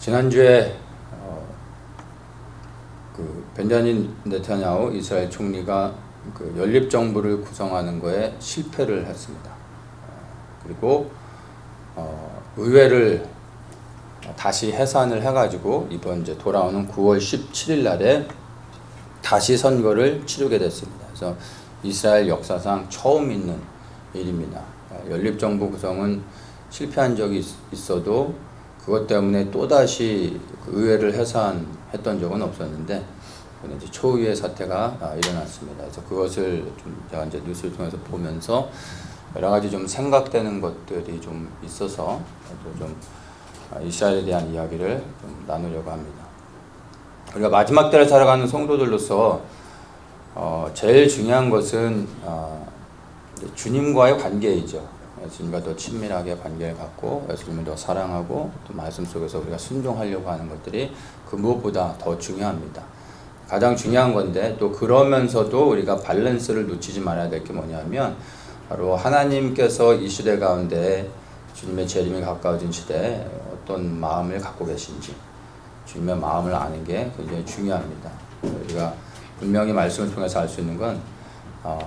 지난주에 그 벤자민 네타냐후 이스라엘 총리가 그 연립정부를 구성하는 거에 실패를 했습니다. 그리고 의회를 다시 해산을 해가지고 이번 이제 돌아오는 9월 17일 날에 다시 선거를 치르게 됐습니다. 그래서 이스라엘 역사상 처음 있는 일입니다. 연립정부 구성은 실패한 적이 있어도 그것 때문에 또다시 의회를 해산했던 적은 없었는데 이제 초유의 사태가 일어났습니다. 그래서 그것을 좀 제가 이제 뉴스를 통해서 보면서 여러 가지 좀 생각되는 것들이 좀 있어서 또 좀 이스라엘에 대한 이야기를 좀 나누려고 합니다. 우리가 마지막 때를 살아가는 성도들로서 제일 중요한 것은 주님과의 관계이죠. 예수님과 더 친밀하게 관계를 갖고 예수님을 더 사랑하고 또 말씀 속에서 우리가 순종하려고 하는 것들이 그 무엇보다 더 중요합니다. 가장 중요한 건데 또 그러면서도 우리가 밸런스를 놓치지 말아야 될 게 뭐냐면 바로 하나님께서 이 시대 가운데 주님의 재림이 가까워진 시대에 어떤 마음을 갖고 계신지 주님의 마음을 아는 게 굉장히 중요합니다. 우리가 분명히 말씀을 통해서 알 수 있는 건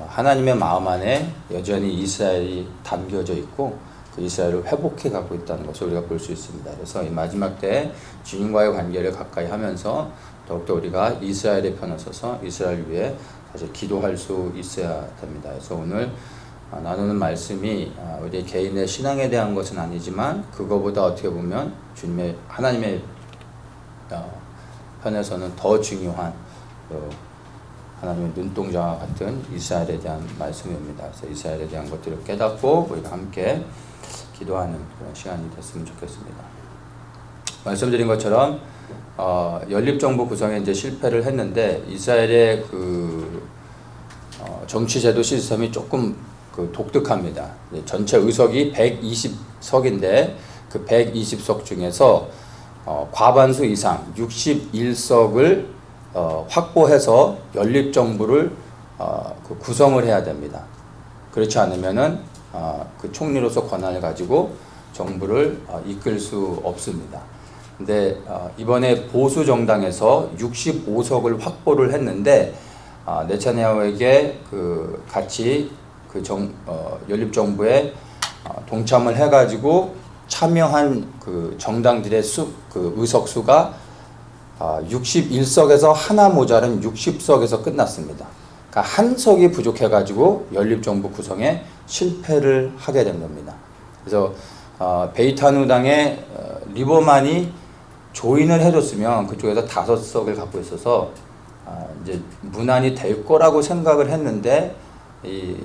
하나님의 마음 안에 여전히 이스라엘이 담겨져 있고 그 이스라엘을 회복해 가고 있다는 것을 우리가 볼 수 있습니다. 그래서 이 마지막 때에 주님과의 관계를 가까이 하면서 더욱더 우리가 이스라엘의 편에 서서 이스라엘 위해 사실 기도할 수 있어야 됩니다. 그래서 오늘 나누는 말씀이 우리 개인의 신앙에 대한 것은 아니지만 그거보다 어떻게 보면 주님의 하나님의 편에서는 더 중요한 하나님의 눈동자와 같은 이스라엘에 대한 말씀입니다. 그래서 이스라엘에 대한 것들을 깨닫고 우리가 함께 기도하는 그런 시간이 됐으면 좋겠습니다. 말씀드린 것처럼 연립정부 구성에 이제 실패를 했는데 이스라엘의 그 정치제도 시스템이 조금 독특합니다. 전체 의석이 120석인데 그 120석 중에서 과반수 이상 61석을 확보해서 연립정부를 구성을 해야 됩니다. 그렇지 않으면은 그 총리로서 권한을 가지고 정부를 이끌 수 없습니다. 근데 이번에 보수 정당에서 65석을 확보를 했는데 네타냐후에게 같이 연립정부에 동참을 해가지고 참여한 그 정당들의 의석 수가 61석에서 하나 모자른 60석에서 끝났습니다. 그러니까 한 석이 부족해가지고 연립정부 구성에 실패를 하게 된 겁니다. 그래서 베이타누당의 리버만이 조인을 해줬으면 그쪽에서 5석을 갖고 있어서 이제 무난히 될 거라고 생각을 했는데 이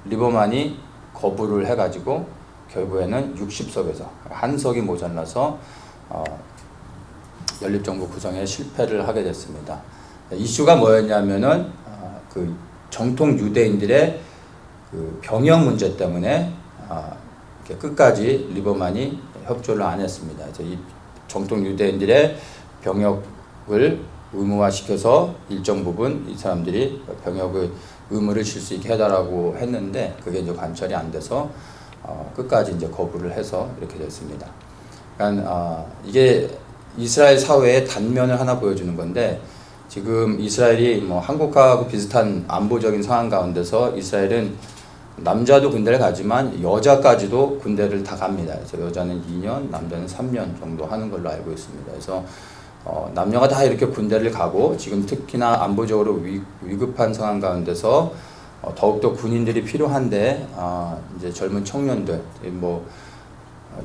리버만이 거부를 해가지고 결국에는 60석에서 한 석이 모자라서 연립정부 구성에 실패를 하게 됐습니다. 이슈가 뭐였냐면은 그 정통 유대인들의 그 병역 문제 때문에 끝까지 리버만이 협조를 안 했습니다. 그래서 이 정통 유대인들의 병역을 의무화시켜서 일정 부분 이 사람들이 병역의 의무를 질 수 있게 해달라고 했는데 그게 이제 관철이 안 돼서 끝까지 이제 거부를 해서 이렇게 됐습니다. 그러니까 이게 이스라엘 사회의 단면을 하나 보여주는 건데 지금 이스라엘이 뭐 한국하고 비슷한 안보적인 상황 가운데서 이스라엘은 남자도 군대를 가지만 여자까지도 군대를 다 갑니다. 그래서 여자는 2년, 남자는 3년 정도 하는 걸로 알고 있습니다. 그래서 남녀가 다 이렇게 군대를 가고 지금 특히나 안보적으로 위급한 상황 가운데서 더욱더 군인들이 필요한데 이제 젊은 청년들 뭐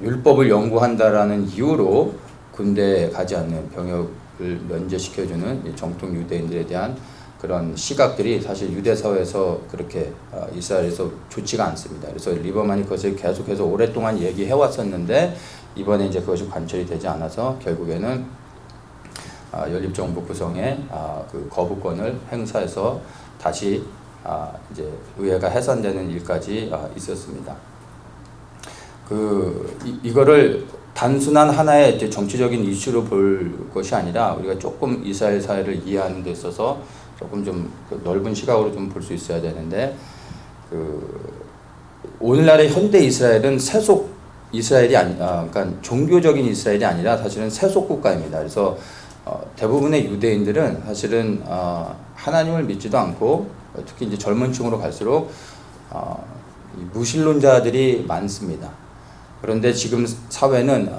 율법을 연구한다라는 이유로 군대에 가지 않는 병역을 면제시켜주는 정통 유대인들에 대한 그런 시각들이 사실 유대 사회에서 그렇게 이스라엘에서 좋지가 않습니다. 그래서 리버만이 그것을 계속해서 오랫동안 얘기해 왔었는데 이번에 이제 그것이 관철이 되지 않아서 결국에는 연립정부 구성에 그 거부권을 행사해서 다시 이제 의회가 해산되는 일까지 있었습니다. 이거를 단순한 하나의 이제 정치적인 이슈로 볼 것이 아니라 우리가 조금 이스라엘 사회를 이해하는 데 있어서 조금 좀 넓은 시각으로 좀 볼 수 있어야 되는데 오늘날의 현대 이스라엘은 세속 그러니까 종교적인 이스라엘이 아니라 사실은 세속 국가입니다. 그래서 대부분의 유대인들은 사실은 하나님을 믿지도 않고 특히 이제 젊은 층으로 갈수록 무신론자들이 많습니다. 그런데 지금 사회는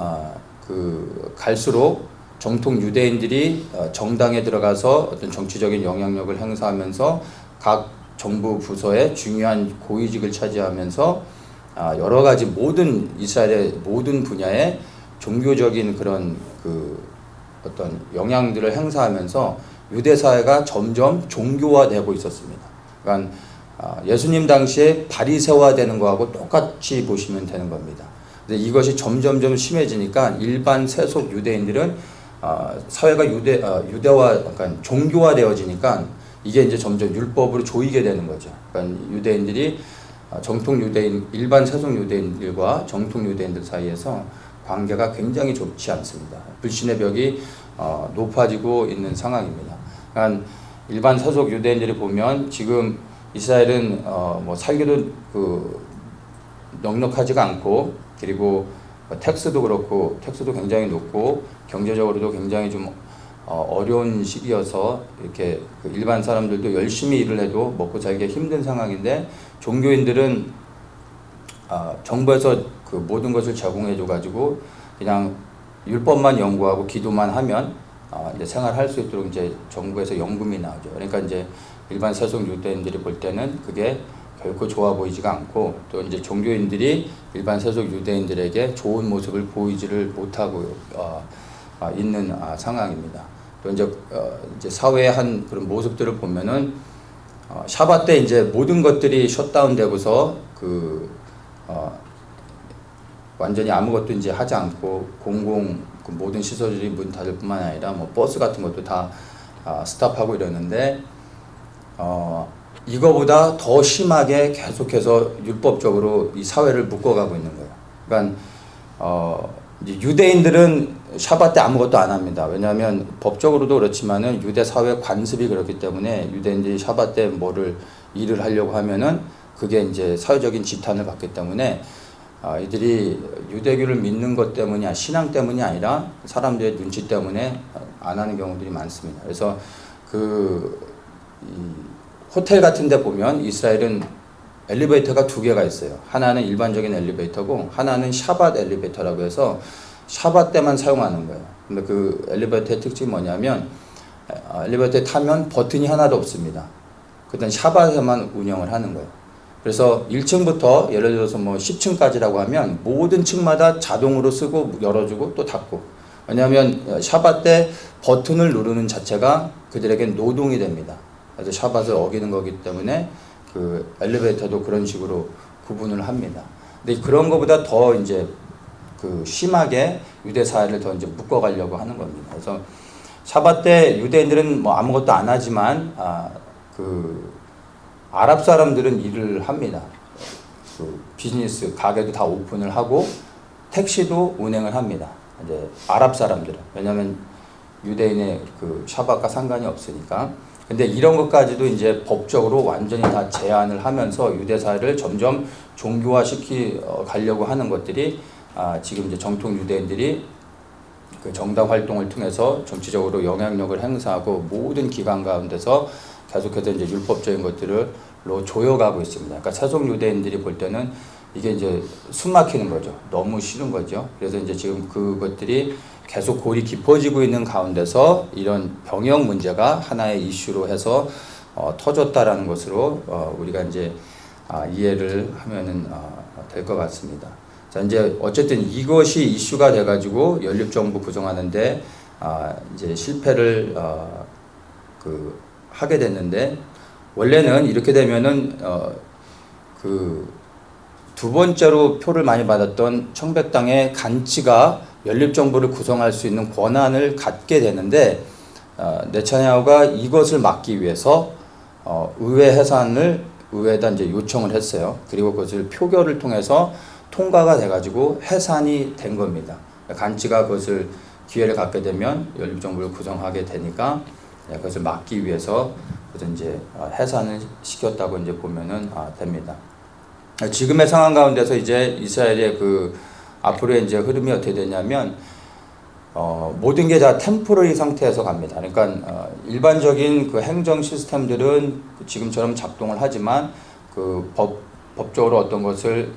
갈수록 정통 유대인들이 정당에 들어가서 어떤 정치적인 영향력을 행사하면서 각 정부 부서에 중요한 고위직을 차지하면서 여러 가지 이스라엘의 모든 분야에 종교적인 그런 어떤 영향들을 행사하면서 유대 사회가 점점 종교화되고 있었습니다. 그러니까 예수님 당시에 바리새화되는 거하고 똑같이 보시면 되는 겁니다. 근데 이것이 점점점 심해지니까 일반 세속 유대인들은 사회가 유대화, 그러니까 종교화되어지니까 이게 이제 점점 율법으로 조이게 되는 거죠. 그러니까 유대인들이 일반 세속 유대인들과 정통 유대인들 사이에서 관계가 굉장히 좋지 않습니다. 불신의 벽이 높아지고 있는 상황입니다. 그러니까 일반 세속 유대인들이 보면 지금 이스라엘은 살기도 넉넉하지가 않고, 그리고 텍스도 그렇고 텍스도 굉장히 높고 경제적으로도 굉장히 좀 어려운 시기여서 이렇게 일반 사람들도 열심히 일을 해도 먹고 살기가 힘든 상황인데, 종교인들은 정부에서 모든 것을 제공해 줘 가지고 그냥 율법만 연구하고 기도만 하면 이제 생활할 수 있도록 이제 정부에서 연금이 나오죠. 그러니까 이제 일반 세속 유대인들이 볼 때는 그게 결코 좋아 보이지가 않고, 또 이제 종교인들이 일반 세속 유대인들에게 좋은 모습을 보이지를 못하고 있는 상황입니다. 또 이제 사회의 한 그런 모습들을 보면은 샤bat 때 이제 모든 것들이 셧다운되고서 완전히 아무것도 이제 하지 않고 모든 시설들이 문 닫을 뿐만 아니라 버스 같은 것도 다 스탑하고 이러는데, 이거보다 더 심하게 계속해서 율법적으로 이 사회를 묶어가고 있는 거예요. 그러니까 유대인들은 샤bat 때 아무것도 안 합니다. 왜냐하면 법적으로도 그렇지만은 유대 사회 관습이 그렇기 때문에 유대인들이 샤bat 때 일을 하려고 하면은 그게 이제 사회적인 지탄을 받기 때문에 이들이 유대교를 믿는 것 때문이 신앙 때문이 아니라 사람들의 눈치 때문에 안 하는 경우들이 많습니다. 그래서 호텔 같은 데 보면 이스라엘은 엘리베이터가 두 개가 있어요. 하나는 일반적인 엘리베이터고 하나는 샤bat 엘리베이터라고 해서 샤bat 때만 사용하는 거예요. 근데 그 엘리베이터의 특징이 뭐냐면 엘리베이터에 타면 버튼이 하나도 없습니다. 그다음 샤bat에만 운영을 하는 거예요. 그래서 1층부터 예를 들어서 10층까지라고 하면 모든 층마다 자동으로 쓰고 열어주고 또 닫고. 왜냐하면 샤bat 때 버튼을 누르는 자체가 그들에게 노동이 됩니다. 그래서 샤bat을 어기는 거기 때문에 그 엘리베이터도 그런 식으로 구분을 합니다. 근데 그런 것보다 더 이제 심하게 유대 사회를 더 이제 묶어가려고 하는 겁니다. 그래서 샤bat 때 유대인들은 아무것도 안 하지만 아랍 사람들은 일을 합니다. 비즈니스 가게도 다 오픈을 하고 택시도 운행을 합니다. 이제 아랍 사람들은, 왜냐하면 유대인의 샤bat과 상관이 없으니까. 근데 이런 것까지도 이제 법적으로 완전히 다 제한을 하면서 유대 사회를 점점 가려고 하는 것들이 지금 이제 정통 유대인들이 정당 활동을 통해서 정치적으로 영향력을 행사하고 모든 기관 가운데서 계속해서 이제 율법적인 것들로 조여가고 있습니다. 그러니까 세속 유대인들이 볼 때는 이게 이제 숨 막히는 거죠. 너무 싫은 거죠. 그래서 이제 지금 그것들이 계속 골이 깊어지고 있는 가운데서 이런 병역 문제가 하나의 이슈로 해서 터졌다라는 것으로 우리가 이제 이해를 하면은 될 것 같습니다. 자, 이제 어쨌든 이것이 이슈가 돼가지고 연립정부 구성하는데 이제 실패를 하게 됐는데, 원래는 이렇게 되면은 두 번째로 표를 많이 받았던 청백당의 간치가 연립정부를 구성할 수 있는 권한을 갖게 되는데, 네타냐후가 이것을 막기 위해서 의회 해산을 의회에다 이제 요청을 했어요. 그리고 그것을 표결을 통해서 통과가 돼가지고 해산이 된 겁니다. 간치가 그것을 기회를 갖게 되면 연립정부를 구성하게 되니까 그것을 막기 위해서 그것을 이제 해산을 시켰다고 이제 보면은 됩니다. 지금의 상황 가운데서 이제 이스라엘의 앞으로의 이제 흐름이 어떻게 되냐면 모든 게 다 템포러리 상태에서 갑니다. 그러니까 일반적인 그 행정 시스템들은 지금처럼 작동을 하지만 그 법적으로 어떤 것을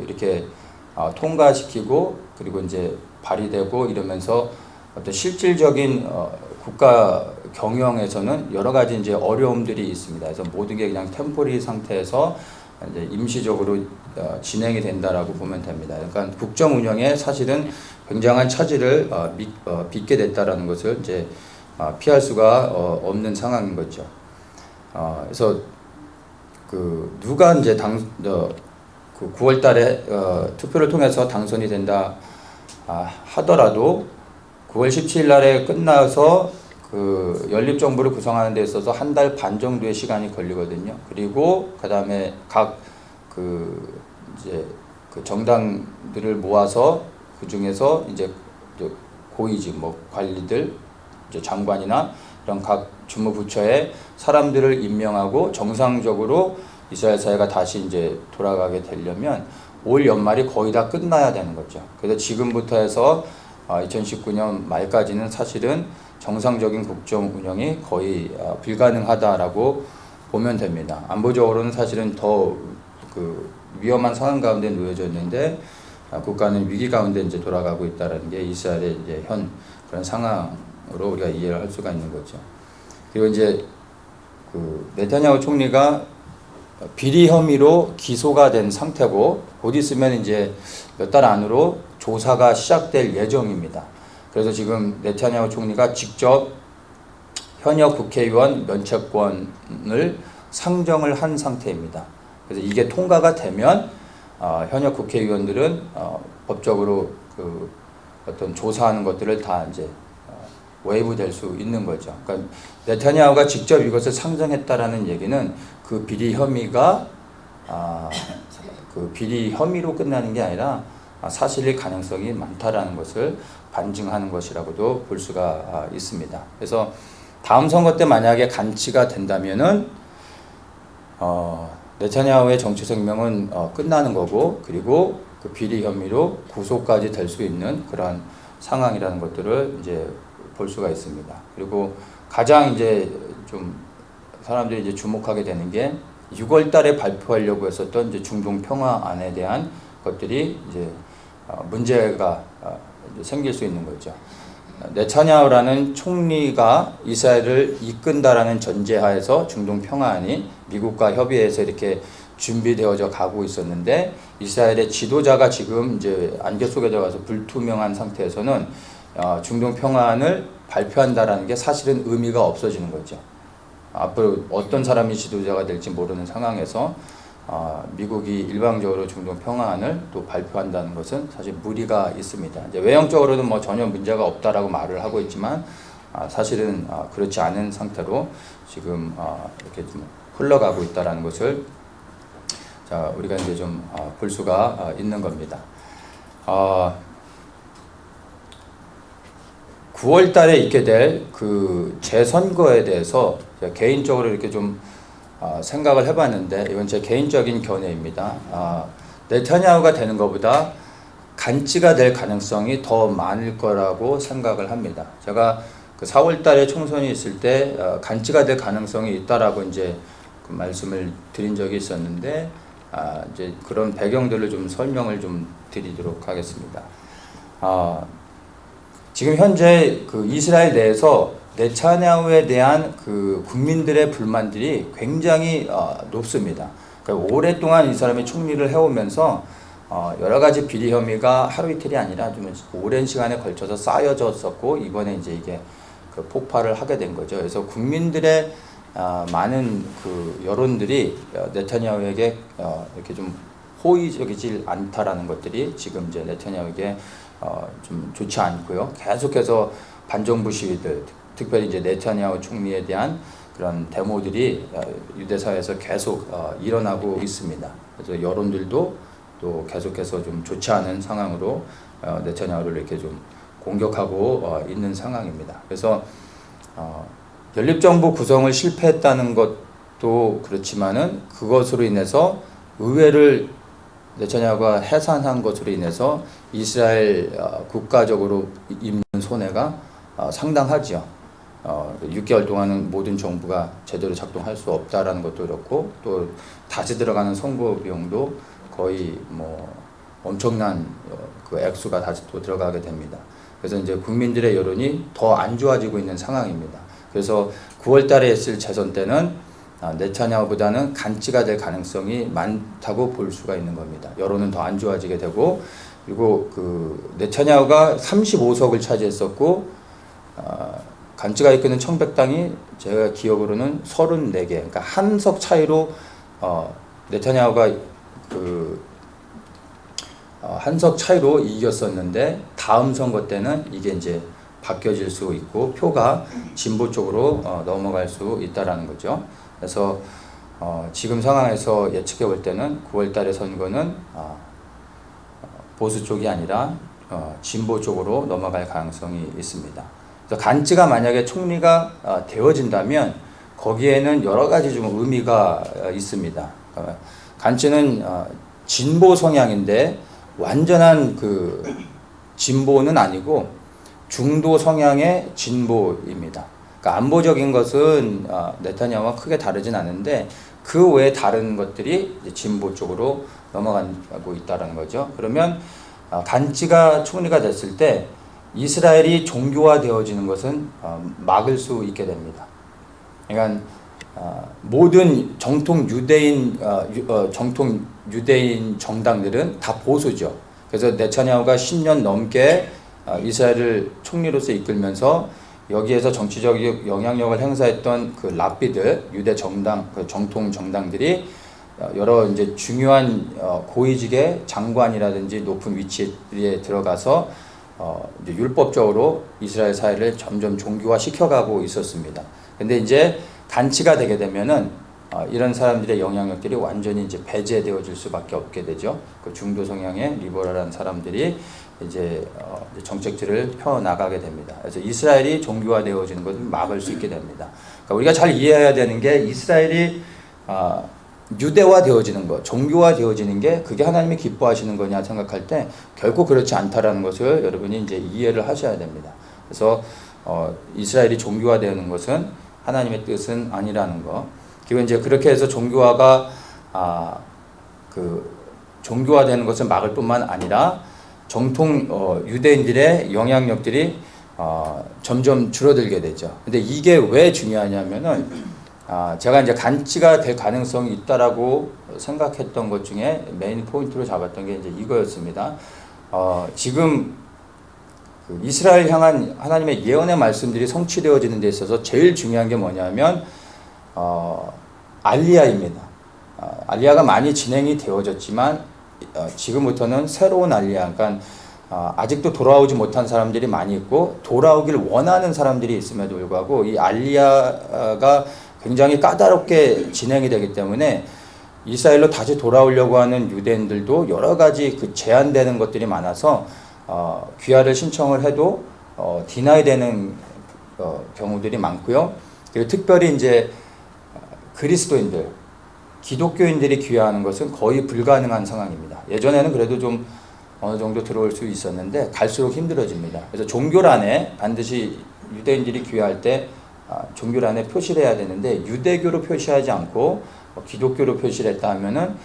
이렇게 통과시키고 그리고 이제 발의되고 이러면서 어떤 실질적인 국가 경영에서는 여러 가지 이제 어려움들이 있습니다. 그래서 모든 게 그냥 템포러리 상태에서 이제 임시적으로 진행이 된다라고 보면 됩니다. 그러니까 국정 운영에 사실은 굉장한 차질을 빚게 됐다라는 것을 이제 피할 수가 없는 상황인 거죠. 그래서 누가 이제 그 9월달에 투표를 통해서 당선이 된다 하더라도 9월 17일 날에 끝나서 그 연립정부를 구성하는 데 있어서 한 달 반 정도의 시간이 걸리거든요. 그리고 그 다음에 각 이제 그 정당들을 모아서 그 중에서 이제 고위직 관리들, 이제 장관이나 이런 각 주무부처에 사람들을 임명하고 정상적으로 이스라엘 사회가 다시 이제 돌아가게 되려면 올 연말이 거의 다 끝나야 되는 거죠. 그래서 지금부터 해서 2019년 말까지는 사실은 정상적인 국정 운영이 거의 불가능하다라고 보면 됩니다. 안보적으로는 사실은 더 위험한 상황 가운데 놓여져 있는데 국가는 위기 가운데 이제 돌아가고 있다는 게 이스라엘의 이제 현 그런 상황으로 우리가 이해를 할 수가 있는 거죠. 그리고 이제 네타냐후 총리가 비리 혐의로 기소가 된 상태고 곧 있으면 이제 몇 달 안으로 조사가 시작될 예정입니다. 그래서 지금 네타냐후 총리가 직접 현역 국회의원 면책권을 상정을 한 상태입니다. 그래서 이게 통과가 되면 현역 국회의원들은 법적으로 어떤 조사하는 것들을 다 이제 웨이브 될 수 있는 거죠. 그러니까 네타냐후가 직접 이것을 상정했다라는 얘기는 그 비리 혐의가 그 비리 혐의로 끝나는 게 아니라 사실일 가능성이 많다라는 것을 반증하는 것이라고도 볼 수가 있습니다. 그래서 다음 선거 때 만약에 간치가 된다면은 네타냐후의 정치 생명은 끝나는 거고, 그리고 그 비리 혐의로 구속까지 될 수 있는 그런 상황이라는 것들을 이제 볼 수가 있습니다. 그리고 가장 이제 좀 사람들이 이제 주목하게 되는 게 6월 달에 발표하려고 했었던 이제 중동 평화안에 대한 것들이 이제 문제가 이제 생길 수 있는 거죠. 네타냐후라는 총리가 이스라엘을 이끈다라는 전제하에서 중동 평화안이 미국과 협의해서 이렇게 준비되어져 가고 있었는데, 이스라엘의 지도자가 지금 이제 안개 속에 들어가서 불투명한 상태에서는 중동 평화안을 발표한다라는 게 사실은 의미가 없어지는 거죠. 앞으로 어떤 사람이 지도자가 될지 모르는 상황에서 미국이 일방적으로 중동 평화안을 또 발표한다는 것은 사실 무리가 있습니다. 이제 외형적으로는 뭐 전혀 문제가 없다라고 말을 하고 있지만 사실은 그렇지 않은 상태로 지금 이렇게 좀 흘러가고 있다라는 것을 우리가 이제 좀 볼 수가 있는 겁니다. 9월 달에 있게 될 그 재선거에 대해서 개인적으로 이렇게 좀 생각을 해봤는데, 이건 제 개인적인 견해입니다. 네타냐후가 되는 것보다 간치가 될 가능성이 더 많을 거라고 생각을 합니다. 제가 그 4월 달에 총선이 있을 때 간치가 될 가능성이 있다라고 이제 그 말씀을 드린 적이 있었는데, 이제 그런 배경들을 좀 설명을 좀 드리도록 하겠습니다. 지금 현재 그 이스라엘 내에서 네타냐후에 대한 그 국민들의 불만들이 굉장히 높습니다. 그러니까 오랫동안 이 사람이 총리를 해오면서 여러 가지 비리 혐의가 하루 이틀이 아니라 좀 오랜 시간에 걸쳐서 쌓여졌었고, 이번에 이제 이게 그 폭발을 하게 된 거죠. 그래서 국민들의 많은 그 여론들이 네타냐후에게 이렇게 좀 호의적이지 않다라는 것들이 지금 이제 네타냐후에게 좀 좋지 않고요. 계속해서 반정부 시위들, 특별히 이제 네타냐후 총리에 대한 그런 데모들이 유대 사회에서 계속 일어나고 있습니다. 그래서 여론들도 또 계속해서 좀 좋지 않은 상황으로 네타냐후를 이렇게 좀 공격하고 있는 상황입니다. 그래서 연립정부 구성을 실패했다는 것도 그렇지만은 그것으로 인해서 의회를 네타냐후가 해산한 것으로 인해서 이스라엘 국가적으로 입는 손해가 상당하죠. 6개월 동안은 모든 정부가 제대로 작동할 수 없다라는 것도 그렇고, 또 다시 들어가는 선거 비용도 거의 뭐 엄청난 그 액수가 다시 또 들어가게 됩니다. 그래서 이제 국민들의 여론이 더 안 좋아지고 있는 상황입니다. 그래서 9월 달에 있을 재선 때는 네타냐후보다는 간찌가 될 가능성이 많다고 볼 수가 있는 겁니다. 여론은 더 안 좋아지게 되고, 그리고 그 네타냐후가 35석을 차지했었고, 간찌가 이끄는 청백당이 제가 기억으로는 34개, 그러니까 한 석 차이로 네타냐후가 한 석 차이로 이겼었는데, 다음 선거 때는 이게 이제 바뀌어질 수 있고 표가 진보 쪽으로 넘어갈 수 있다라는 거죠. 그래서 지금 상황에서 예측해 볼 때는 9월 달의 선거는 보수 쪽이 아니라 진보 쪽으로 넘어갈 가능성이 있습니다. 그래서 간찌가 만약에 총리가 되어진다면 거기에는 여러 가지 좀 의미가 있습니다. 간찌는 진보 성향인데 완전한 그 진보는 아니고 중도 성향의 진보입니다. 그러니까 안보적인 것은 네타냐후와 크게 다르진 않은데 그 외에 다른 것들이 이제 진보 쪽으로 넘어가고 있다는 거죠. 그러면 간찌가 총리가 됐을 때 이스라엘이 종교화되어지는 것은 막을 수 있게 됩니다. 그러니까 모든 정통 유대인 정당들은 다 보수죠. 그래서 네타냐후가 10년 넘게 이스라엘을 총리로서 이끌면서 여기에서 정치적 영향력을 행사했던 그 라피드 유대 정당, 그 정통 정당들이 여러 이제 중요한 고위직의 장관이라든지 높은 위치에 들어가서 이제 율법적으로 이스라엘 사회를 점점 종교화 시켜가고 있었습니다. 근데 이제 간찌가 되게 되면은 이런 사람들의 영향력들이 완전히 이제 배제되어질 수밖에 없게 되죠. 그 중도 성향의 리버럴한 사람들이 이제 정책들을 펴 나가게 됩니다. 그래서 이스라엘이 종교화되어지는 것을 막을 수 있게 됩니다. 그러니까 우리가 잘 이해해야 되는 게 이스라엘이 유대화되어지는 것, 종교화되어지는 게 그게 하나님이 기뻐하시는 거냐 생각할 때 결코 그렇지 않다라는 것을 여러분이 이제 이해를 하셔야 됩니다. 그래서 이스라엘이 종교화되는 것은 하나님의 뜻은 아니라는 거. 그리고 이제 그렇게 해서 종교화가 종교화되는 것을 막을 뿐만 아니라 정통 유대인들의 영향력들이 점점 줄어들게 되죠. 근데 이게 왜 중요하냐면은 제가 이제 간찌가 될 가능성이 있다라고 생각했던 것 중에 메인 포인트로 잡았던 게 이제 이거였습니다. 지금 그 이스라엘 향한 하나님의 예언의 말씀들이 성취되어지는 데 있어서 제일 중요한 게 뭐냐면 알리야입니다. 알리야가 많이 진행이 되어졌지만 지금부터는 새로운 알리야, 그러니까 아직도 돌아오지 못한 사람들이 많이 있고 돌아오길 원하는 사람들이 있음에도 불구하고 이 알리야가 굉장히 까다롭게 진행이 되기 때문에 이스라엘로 다시 돌아오려고 하는 유대인들도 여러 가지 그 제한되는 것들이 많아서 귀화를 신청을 해도 디나이 되는 경우들이 많고요. 그리고 특별히 이제 그리스도인들, 기독교인들이 귀화하는 것은 거의 불가능한 상황입니다. 예전에는 그래도 좀 어느 정도 들어올 수 있었는데 갈수록 힘들어집니다. 그래서 종교란에 반드시 유대인들이 귀화할 때 종교란에 표시를 해야 되는데 유대교로 표시하지 않고 기독교로 표시를 했다 하면은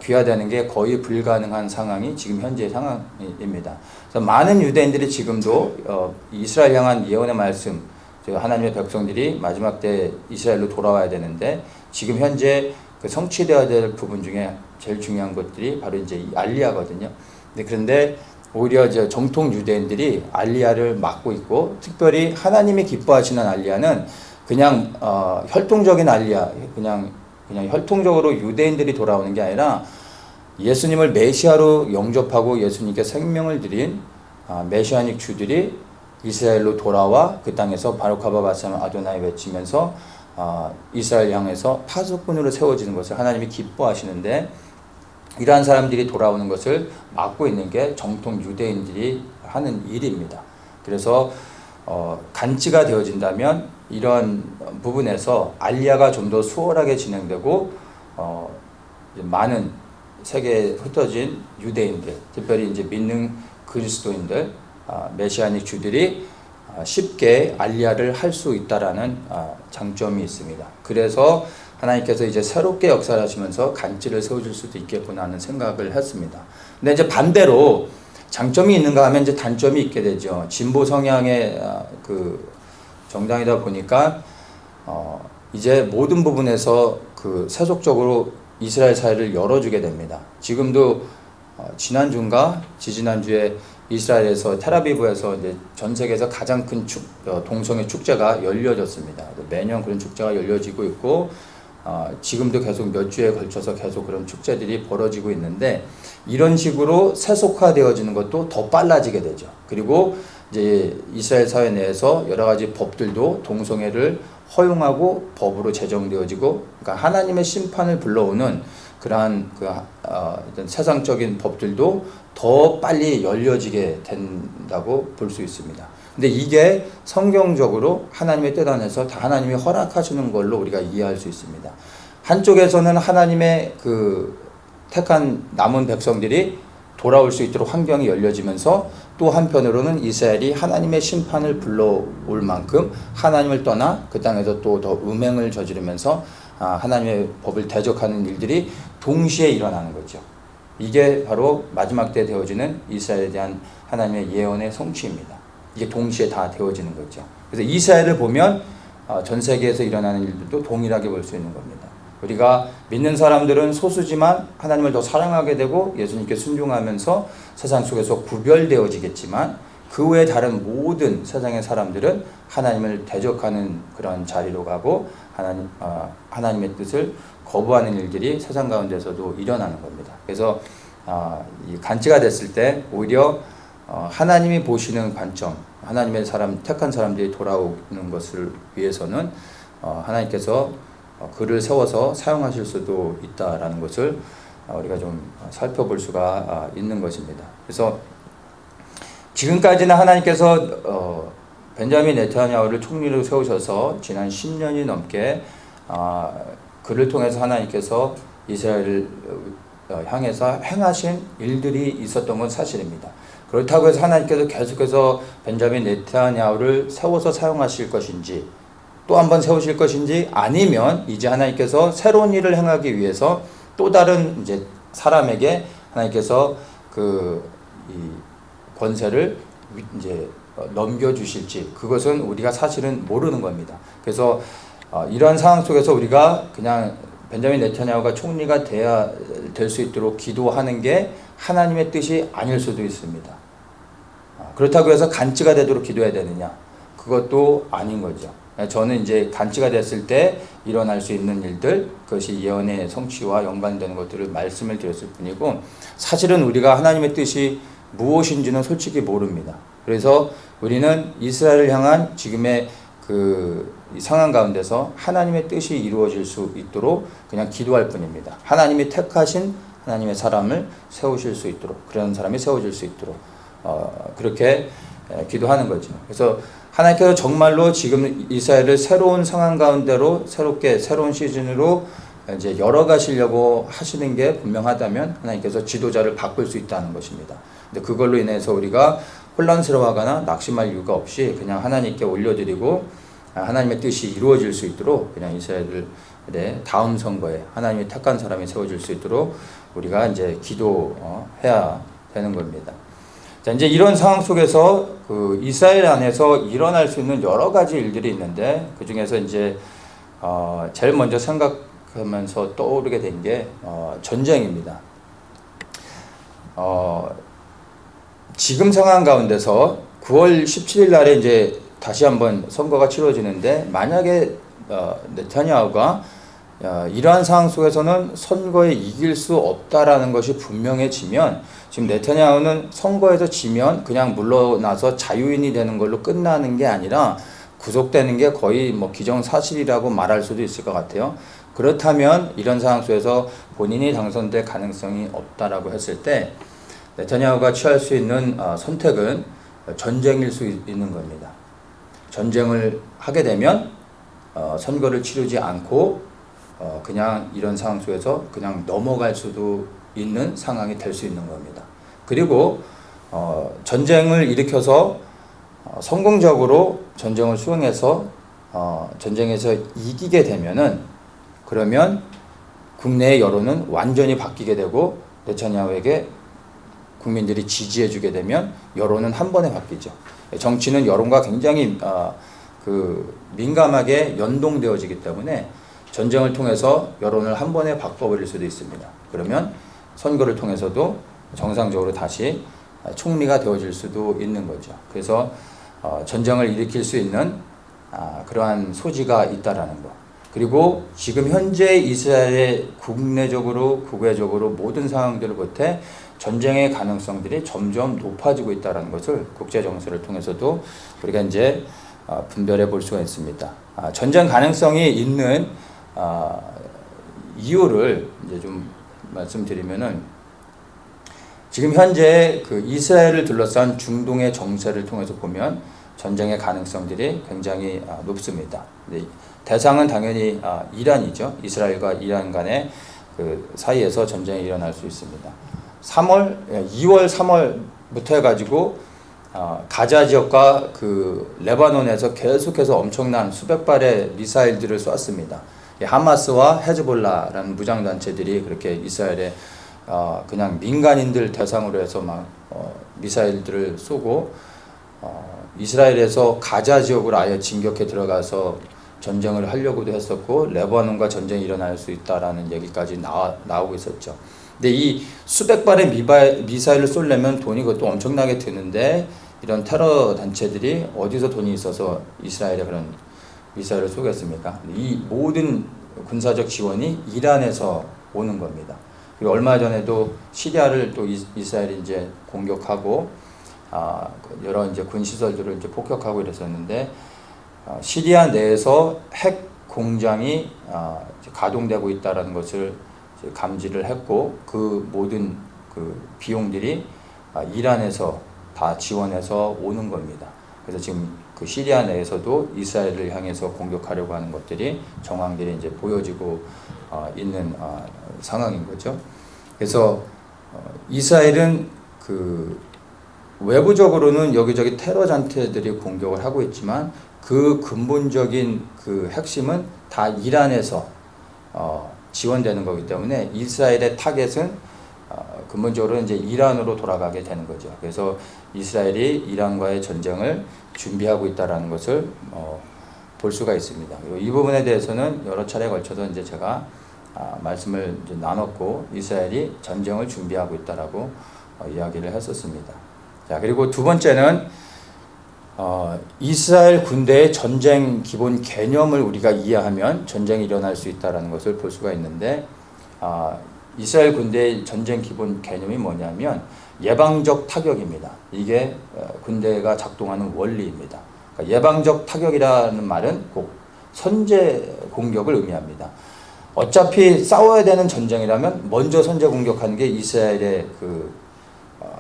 귀화되는 게 거의 불가능한 상황이 지금 현재 상황입니다. 그래서 많은 유대인들이 지금도 이스라엘 향한 예언의 말씀, 하나님의 백성들이 마지막 때 이스라엘로 돌아와야 되는데 지금 현재 그 성취되어야 될 부분 중에 제일 중요한 것들이 바로 이제 이 알리야거든요. 그런데 오히려 이제 정통 유대인들이 알리야를 막고 있고, 특별히 하나님이 기뻐하시는 알리야는 그냥 혈통적인 알리야, 그냥 혈통적으로 유대인들이 돌아오는 게 아니라 예수님을 메시아로 영접하고 예수님께 생명을 드린 메시아닉 주들이 이스라엘로 돌아와 그 땅에서 바루카바 바셈 아도나이 외치면서 이스라엘 향해서 파수꾼으로 세워지는 것을 하나님이 기뻐하시는데, 이러한 사람들이 돌아오는 것을 막고 있는 게 정통 유대인들이 하는 일입니다. 그래서 간찌가 되어진다면 이런 부분에서 알리야가 좀 더 수월하게 진행되고 많은 세계에 흩어진 유대인들, 특별히 이제 믿는 그리스도인들, 메시아닉 주들이 쉽게 알리야를 할 수 있다라는 장점이 있습니다. 그래서 하나님께서 이제 새롭게 역사하시면서 간지를 세워줄 수도 있겠구나 하는 생각을 했습니다. 근데 이제 반대로 장점이 있는가 하면 이제 단점이 있게 되죠. 진보 성향의 그 정당이다 보니까 이제 모든 부분에서 그 세속적으로 이스라엘 사회를 열어주게 됩니다. 지금도 지난주인가 지지난주에 이스라엘에서 텔아비브에서 이제 전 세계에서 가장 큰 동성애 축제가 열려졌습니다. 매년 그런 축제가 열려지고 있고 지금도 계속 몇 주에 걸쳐서 계속 그런 축제들이 벌어지고 있는데 이런 식으로 세속화되어지는 것도 더 빨라지게 되죠. 그리고 이제 이스라엘 사회 내에서 여러 가지 법들도 동성애를 허용하고 법으로 제정되어지고, 그러니까 하나님의 심판을 불러오는 그러한 어떤 세상적인 법들도 더 빨리 열려지게 된다고 볼 수 있습니다. 근데 이게 성경적으로 하나님의 뜻 안에서 다 하나님이 허락하시는 걸로 우리가 이해할 수 있습니다. 한쪽에서는 하나님의 그 택한 남은 백성들이 돌아올 수 있도록 환경이 열려지면서 또 한편으로는 이스라엘이 하나님의 심판을 불러올 만큼 하나님을 떠나 그 땅에서 또 더 음행을 저지르면서 하나님의 법을 대적하는 일들이 동시에 일어나는 거죠. 이게 바로 마지막 때 되어지는 이스라엘에 대한 하나님의 예언의 성취입니다. 이게 동시에 다 되어지는 거죠. 그래서 이스라엘을 보면 전 세계에서 일어나는 일들도 동일하게 볼 수 있는 겁니다. 우리가 믿는 사람들은 소수지만 하나님을 더 사랑하게 되고 예수님께 순종하면서 세상 속에서 구별되어지겠지만 그 외에 다른 모든 세상의 사람들은 하나님을 대적하는 그런 자리로 가고 하나님의 뜻을 거부하는 일들이 세상 가운데서도 일어나는 겁니다. 그래서 이 간지가 됐을 때 오히려 하나님이 보시는 관점, 하나님의 택한 사람들이 돌아오는 것을 위해서는 하나님께서 그를 세워서 사용하실 수도 있다라는 것을 우리가 좀 살펴볼 수가 있는 것입니다. 그래서 지금까지는 하나님께서 벤자민 네타냐후를 총리로 세우셔서 지난 10년이 넘게 그를 통해서 하나님께서 이스라엘을 향해서 행하신 일들이 있었던 건 사실입니다. 그렇다고 해서 하나님께서 계속해서 벤자민 네타냐후를 세워서 사용하실 것인지 또 한 번 세우실 것인지 아니면 이제 하나님께서 새로운 일을 행하기 위해서 또 다른 이제 사람에게 하나님께서 이 권세를 이제 넘겨주실지 그것은 우리가 사실은 모르는 겁니다. 그래서 이러한 상황 속에서 우리가 그냥 벤자민 네타냐후가 총리가 될 수 있도록 기도하는 게 하나님의 뜻이 아닐 수도 있습니다. 그렇다고 해서 간지가 되도록 기도해야 되느냐? 그것도 아닌 거죠. 저는 이제 간지가 됐을 때 일어날 수 있는 일들, 그것이 예언의 성취와 연관되는 것들을 말씀을 드렸을 뿐이고 사실은 우리가 하나님의 뜻이 무엇인지는 솔직히 모릅니다. 그래서 우리는 이스라엘을 향한 지금의 이 상황 가운데서 하나님의 뜻이 이루어질 수 있도록 그냥 기도할 뿐입니다. 하나님이 택하신 하나님의 사람을 세우실 수 있도록, 그런 사람이 세워질 수 있도록 그렇게 기도하는 거죠. 그래서 하나님께서 정말로 지금 이스라엘을 새로운 상황 가운데로 새로운 시즌으로 이제 열어가시려고 하시는 게 분명하다면 하나님께서 지도자를 바꿀 수 있다는 것입니다. 근데 그걸로 인해서 우리가 혼란스러워하거나 낙심할 이유가 없이 그냥 하나님께 올려드리고 하나님의 뜻이 이루어질 수 있도록 그냥 이스라엘의 다음 선거에 하나님이 택한 사람이 세워질 수 있도록 우리가 이제 기도해야 되는 겁니다. 자, 이제 이런 상황 속에서 이스라엘 안에서 일어날 수 있는 여러 가지 일들이 있는데 그 중에서 이제 제일 먼저 생각하면서 떠오르게 된 게 전쟁입니다. 지금 상황 가운데서 9월 17일 날에 이제 다시 한번 선거가 치러지는데 만약에 네타냐후가 이러한 상황 속에서는 선거에 이길 수 없다라는 것이 분명해지면 지금 네타냐후는 선거에서 지면 그냥 물러나서 자유인이 되는 걸로 끝나는 게 아니라 구속되는 게 거의 뭐 기정사실이라고 말할 수도 있을 것 같아요. 그렇다면 이런 상황 속에서 본인이 당선될 가능성이 없다라고 했을 때 네타냐후가 취할 수 있는 선택은 전쟁일 수 있는 겁니다. 전쟁을 하게 되면 선거를 치르지 않고 그냥 이런 상황 속에서 그냥 넘어갈 수도 있는 상황이 될 수 있는 겁니다. 그리고 전쟁을 일으켜서 성공적으로 전쟁을 수행해서 전쟁에서 이기게 되면은 그러면 국내의 여론은 완전히 바뀌게 되고 네타냐후에게 국민들이 지지해주게 되면 여론은 한 번에 바뀌죠. 정치는 여론과 굉장히 민감하게 연동되어지기 때문에 전쟁을 통해서 여론을 한 번에 바꿔버릴 수도 있습니다. 그러면 선거를 통해서도 정상적으로 다시 총리가 되어질 수도 있는 거죠. 그래서 전쟁을 일으킬 수 있는 그러한 소지가 있다라는 것. 그리고 지금 현재 이스라엘의 국내적으로 국외적으로 모든 상황들을 보태 전쟁의 가능성들이 점점 높아지고 있다는 것을 국제 정세를 통해서도 우리가 이제 분별해 볼 수가 있습니다. 전쟁 가능성이 있는 이유를 이제 좀 말씀드리면은 지금 현재 그 이스라엘을 둘러싼 중동의 정세를 통해서 보면 전쟁의 가능성들이 굉장히 높습니다. 대상은 당연히 이란이죠. 이스라엘과 이란 간의 그 사이에서 전쟁이 일어날 수 있습니다. 2월, 3월부터 해가지고 가자 지역과 그 레바논에서 계속해서 엄청난 수백 발의 미사일들을 쐈습니다. 하마스와 헤즈볼라라는 무장단체들이 그렇게 이스라엘에 그냥 민간인들 대상으로 해서 막 미사일들을 쏘고 이스라엘에서 가자 지역으로 아예 진격해 들어가서 전쟁을 하려고도 했었고 레바논과 전쟁이 일어날 수 있다라는 얘기까지 나오고 있었죠. 근데 이 수백 발의 미사일을 쏘려면 돈이 그것도 엄청나게 드는데 이런 테러 단체들이 어디서 돈이 있어서 이스라엘에 그런 미사일을 쏘겠습니까? 이 모든 군사적 지원이 이란에서 오는 겁니다. 그리고 얼마 전에도 시리아를 또 이스라엘이 이제 공격하고 여러 이제 군 시설들을 이제 폭격하고 이랬었는데 시리아 내에서 핵 공장이 가동되고 있다라는 것을 감지를 했고 그 모든 그 비용들이 이란에서 다 지원해서 오는 겁니다. 그래서 지금 그 시리아 내에서도 이스라엘을 향해서 공격하려고 하는 것들이 정황들이 이제 보여지고 있는 상황인 거죠. 그래서 이스라엘은 그 외부적으로는 여기저기 테러 단체들이 공격을 하고 있지만 그 근본적인 그 핵심은 다 이란에서 지원되는 거기 때문에 이스라엘의 타겟은 근본적으로 이제 이란으로 돌아가게 되는 거죠. 그래서 이스라엘이 이란과의 전쟁을 준비하고 있다라는 것을 볼 수가 있습니다. 그리고 이 부분에 대해서는 여러 차례에 걸쳐서 이제 제가 말씀을 이제 나눴고 이스라엘이 전쟁을 준비하고 있다라고 이야기를 했었습니다. 자, 그리고 두 번째는 이스라엘 군대의 전쟁 기본 개념을 우리가 이해하면 전쟁이 일어날 수 있다라는 것을 볼 수가 있는데 이스라엘 군대의 전쟁 기본 개념이 뭐냐면 예방적 타격입니다. 이게 군대가 작동하는 원리입니다. 그러니까 예방적 타격이라는 말은 꼭 선제 공격을 의미합니다. 어차피 싸워야 되는 전쟁이라면 먼저 선제 공격하는 게 이스라엘의 그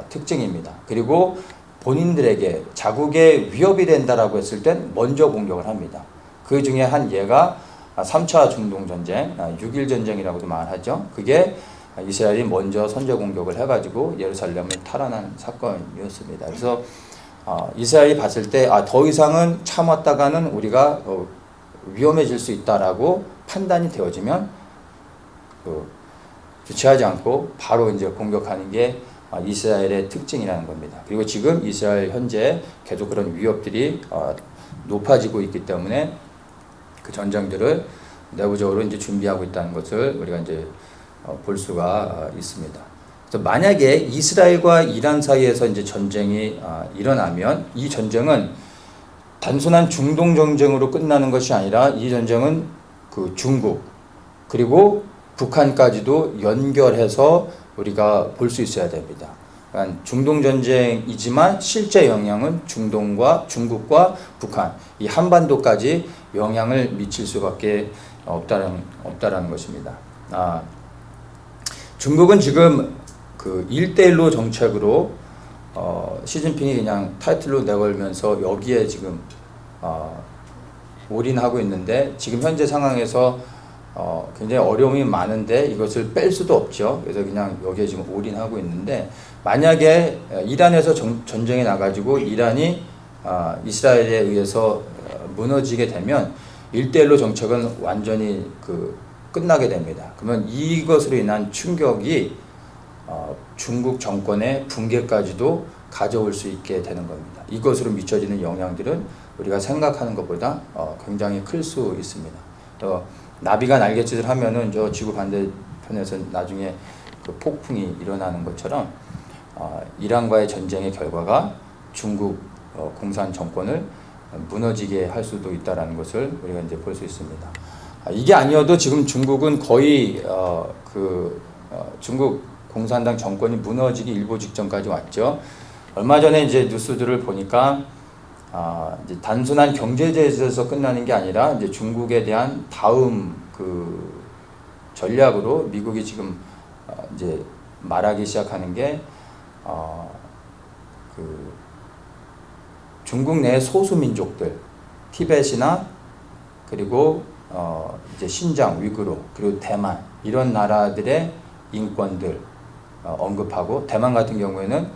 특징입니다. 그리고 본인들에게 자국의 위협이 된다라고 했을 땐 먼저 공격을 합니다. 그 중에 한 예가 3차 중동전쟁, 6.1 전쟁이라고도 말하죠. 그게 이스라엘이 먼저 선제 공격을 해가지고 예루살렘을 탈환한 사건이었습니다. 그래서 이스라엘이 봤을 때 더 이상은 참았다가는 우리가 위험해질 수 있다라고 판단이 되어지면 주체하지 않고 바로 이제 공격하는 게 이스라엘의 특징이라는 겁니다. 그리고 지금 이스라엘 현재 계속 그런 위협들이 높아지고 있기 때문에 그 전쟁들을 내부적으로 이제 준비하고 있다는 것을 우리가 이제 볼 수가 있습니다. 그래서 만약에 이스라엘과 이란 사이에서 이제 전쟁이 일어나면 이 전쟁은 단순한 중동 전쟁으로 끝나는 것이 아니라 이 전쟁은 그 중국 그리고 북한까지도 연결해서 우리가 볼 수 있어야 됩니다. 그러니까 중동 전쟁이지만 실제 영향은 중동과 중국과 북한 이 한반도까지 영향을 미칠 수밖에 없다라는 것입니다. 중국은 지금 그 1대1로 정책으로 시진핑이 그냥 타이틀로 내걸면서 여기에 지금 올인하고 있는데 지금 현재 상황에서 굉장히 어려움이 많은데 이것을 뺄 수도 없죠. 그래서 그냥 여기에 지금 올인하고 있는데, 만약에 이란에서 전쟁에 나가지고 이란이 이스라엘에 의해서 무너지게 되면 1대1로 정책은 완전히 끝나게 됩니다. 그러면 이것으로 인한 충격이 중국 정권의 붕괴까지도 가져올 수 있게 되는 겁니다. 이것으로 미쳐지는 영향들은 우리가 생각하는 것보다 굉장히 클 수 있습니다. 나비가 날갯짓을 하면은 저 지구 반대편에서 나중에 그 폭풍이 일어나는 것처럼 이란과의 전쟁의 결과가 중국 공산 정권을 무너지게 할 수도 있다라는 것을 우리가 이제 볼 수 있습니다. 이게 아니어도 지금 중국은 거의 중국 공산당 정권이 무너지기 일보 직전까지 왔죠. 얼마 전에 이제 뉴스들을 보니까 이제 단순한 경제제재에서 끝나는 게 아니라 이제 중국에 대한 다음 전략으로 미국이 지금 이제 말하기 시작하는 게 중국 내 소수 민족들, 티벳이나 그리고 이제 신장, 위구르, 그리고 대만 이런 나라들의 인권들 언급하고, 대만 같은 경우에는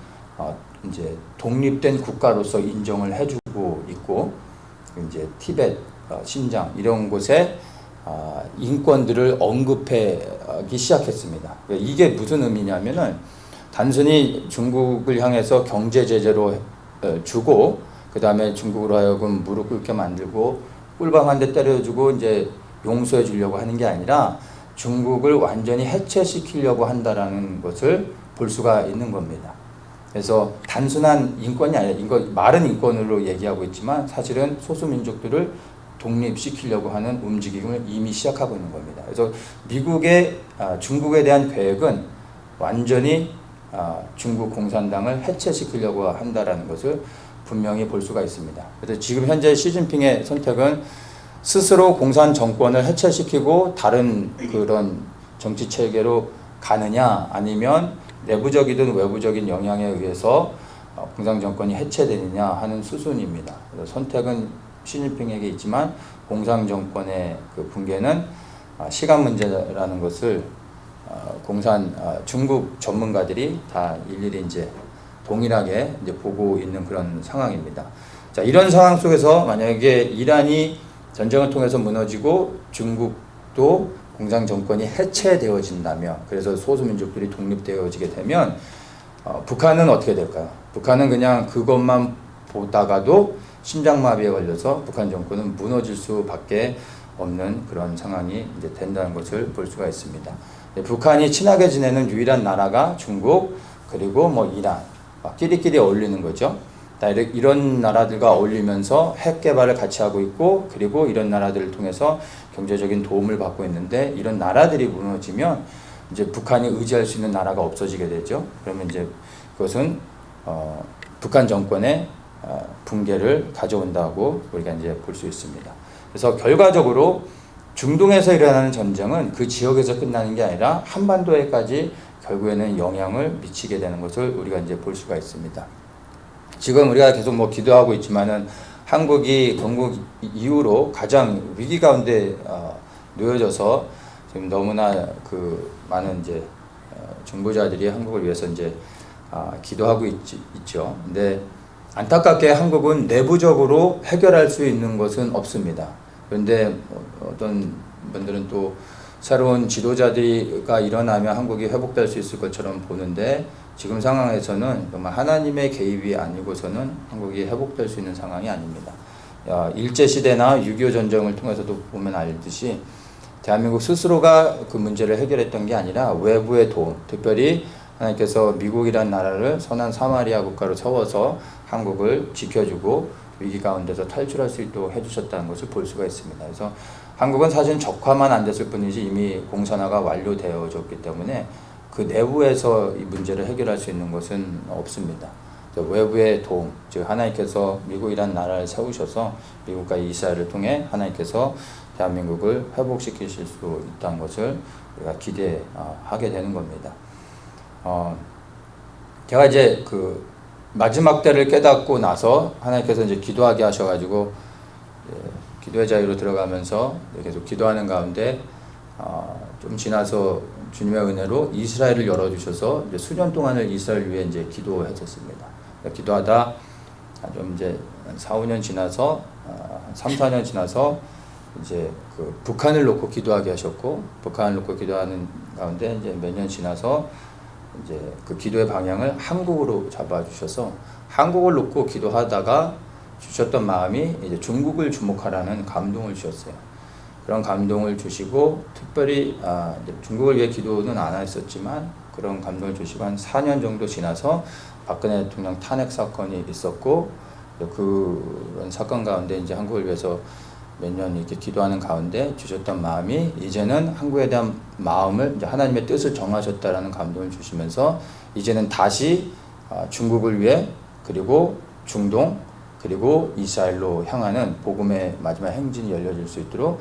이제 독립된 국가로서 인정을 해주고 있고, 이제 티벳, 신장 이런 곳에 인권들을 언급하기 시작했습니다. 이게 무슨 의미냐면은 단순히 중국을 향해서 경제 제재로 주고 그 다음에 중국으로 하여금 무릎 꿇게 만들고 꿀밤 한 대 때려주고 이제 용서해 주려고 하는 게 아니라 중국을 완전히 해체시키려고 한다라는 것을 볼 수가 있는 겁니다. 그래서 단순한 인권이 아니라 말은 인권으로 얘기하고 있지만 사실은 소수민족들을 독립시키려고 하는 움직임을 이미 시작하고 있는 겁니다. 그래서 미국의 중국에 대한 계획은 완전히 중국 공산당을 해체시키려고 한다라는 것을 분명히 볼 수가 있습니다. 그래서 지금 현재 시진핑의 선택은 스스로 공산 정권을 해체시키고 다른 그런 정치 체계로 가느냐, 아니면 내부적이든 외부적인 영향에 의해서 공산 정권이 해체되느냐 하는 수순입니다. 그래서 선택은 시진핑에게 있지만 공산 정권의 그 붕괴는 시간 문제라는 것을 중국 전문가들이 다 일일이 이제 동일하게 이제 보고 있는 그런 상황입니다. 자, 이런 상황 속에서 만약에 이란이 전쟁을 통해서 무너지고 중국도 공산 정권이 해체되어진다면, 그래서 소수민족들이 독립되어지게 되면 북한은 어떻게 될까요? 북한은 그냥 그것만 보다가도 심장마비에 걸려서 북한 정권은 무너질 수밖에 없는 그런 상황이 이제 된다는 것을 볼 수가 있습니다. 북한이 친하게 지내는 유일한 나라가 중국, 그리고 뭐 이란, 끼리끼리 어울리는 거죠. 이런 나라들과 어울리면서 핵 개발을 같이 하고 있고, 그리고 이런 나라들을 통해서 경제적인 도움을 받고 있는데, 이런 나라들이 무너지면 이제 북한이 의지할 수 있는 나라가 없어지게 되죠. 그러면 이제 그것은 북한 정권의 붕괴를 가져온다고 우리가 이제 볼 수 있습니다. 그래서 결과적으로 중동에서 일어나는 전쟁은 그 지역에서 끝나는 게 아니라 한반도에까지 결국에는 영향을 미치게 되는 것을 우리가 이제 볼 수가 있습니다. 지금 우리가 계속 뭐 기도하고 있지만은 한국이 건국 이후로 가장 위기 가운데 놓여져서 지금 너무나 많은 이제 중보자들이 한국을 위해서 이제 기도하고 있죠. 근데 안타깝게 한국은 내부적으로 해결할 수 있는 것은 없습니다. 그런데 어떤 분들은 또 새로운 지도자가 일어나면 한국이 회복될 수 있을 것처럼 보는데, 지금 상황에서는 정말 하나님의 개입이 아니고서는 한국이 회복될 수 있는 상황이 아닙니다. 일제시대나 6.25 전쟁을 통해서도 보면 알듯이 대한민국 스스로가 그 문제를 해결했던 게 아니라 외부의 도움, 특별히 하나님께서 미국이란 나라를 선한 사마리아 국가로 세워서 한국을 지켜주고 위기 가운데서 탈출할 수 있도록 해주셨다는 것을 볼 수가 있습니다. 그래서 한국은 사실 적화만 안 됐을 뿐이지 이미 공산화가 완료되어졌기 때문에 그 내부에서 이 문제를 해결할 수 있는 것은 없습니다. 외부의 도움, 즉 하나님께서 미국이란 나라를 세우셔서 미국과 이스라엘을 통해 하나님께서 대한민국을 회복시키실 수 있다는 것을 우리가 기대하게 되는 겁니다. 제가 이제 마지막 때를 깨닫고 나서 하나님께서 이제 기도하게 하셔가지고 기도의 자리로 들어가면서 계속 기도하는 가운데 좀 지나서 주님의 은혜로 이스라엘을 열어주셔서 이제 수년 동안을 이스라엘 위해 이제 기도했었습니다. 기도하다 좀 이제 4, 5년 지나서 3, 4년 지나서 이제 그 북한을 놓고 기도하게 하셨고, 북한을 놓고 기도하는 가운데 이제 몇 년 지나서 이제 그 기도의 방향을 한국으로 잡아주셔서 한국을 놓고 기도하다가 주셨던 마음이 이제 중국을 주목하라는 감동을 주셨어요. 그런 감동을 주시고 특별히 이제 중국을 위해 기도는 안 했었지만 그런 감동을 주시고 한 4년 정도 지나서 박근혜 대통령 탄핵 사건이 있었고, 그런 사건 가운데 이제 한국을 위해서 몇 년 이렇게 기도하는 가운데 주셨던 마음이 이제는 한국에 대한 마음을 이제 하나님의 뜻을 정하셨다라는 감동을 주시면서 이제는 다시 중국을 위해 그리고 중동 그리고 이스라엘로 향하는 복음의 마지막 행진이 열려질 수 있도록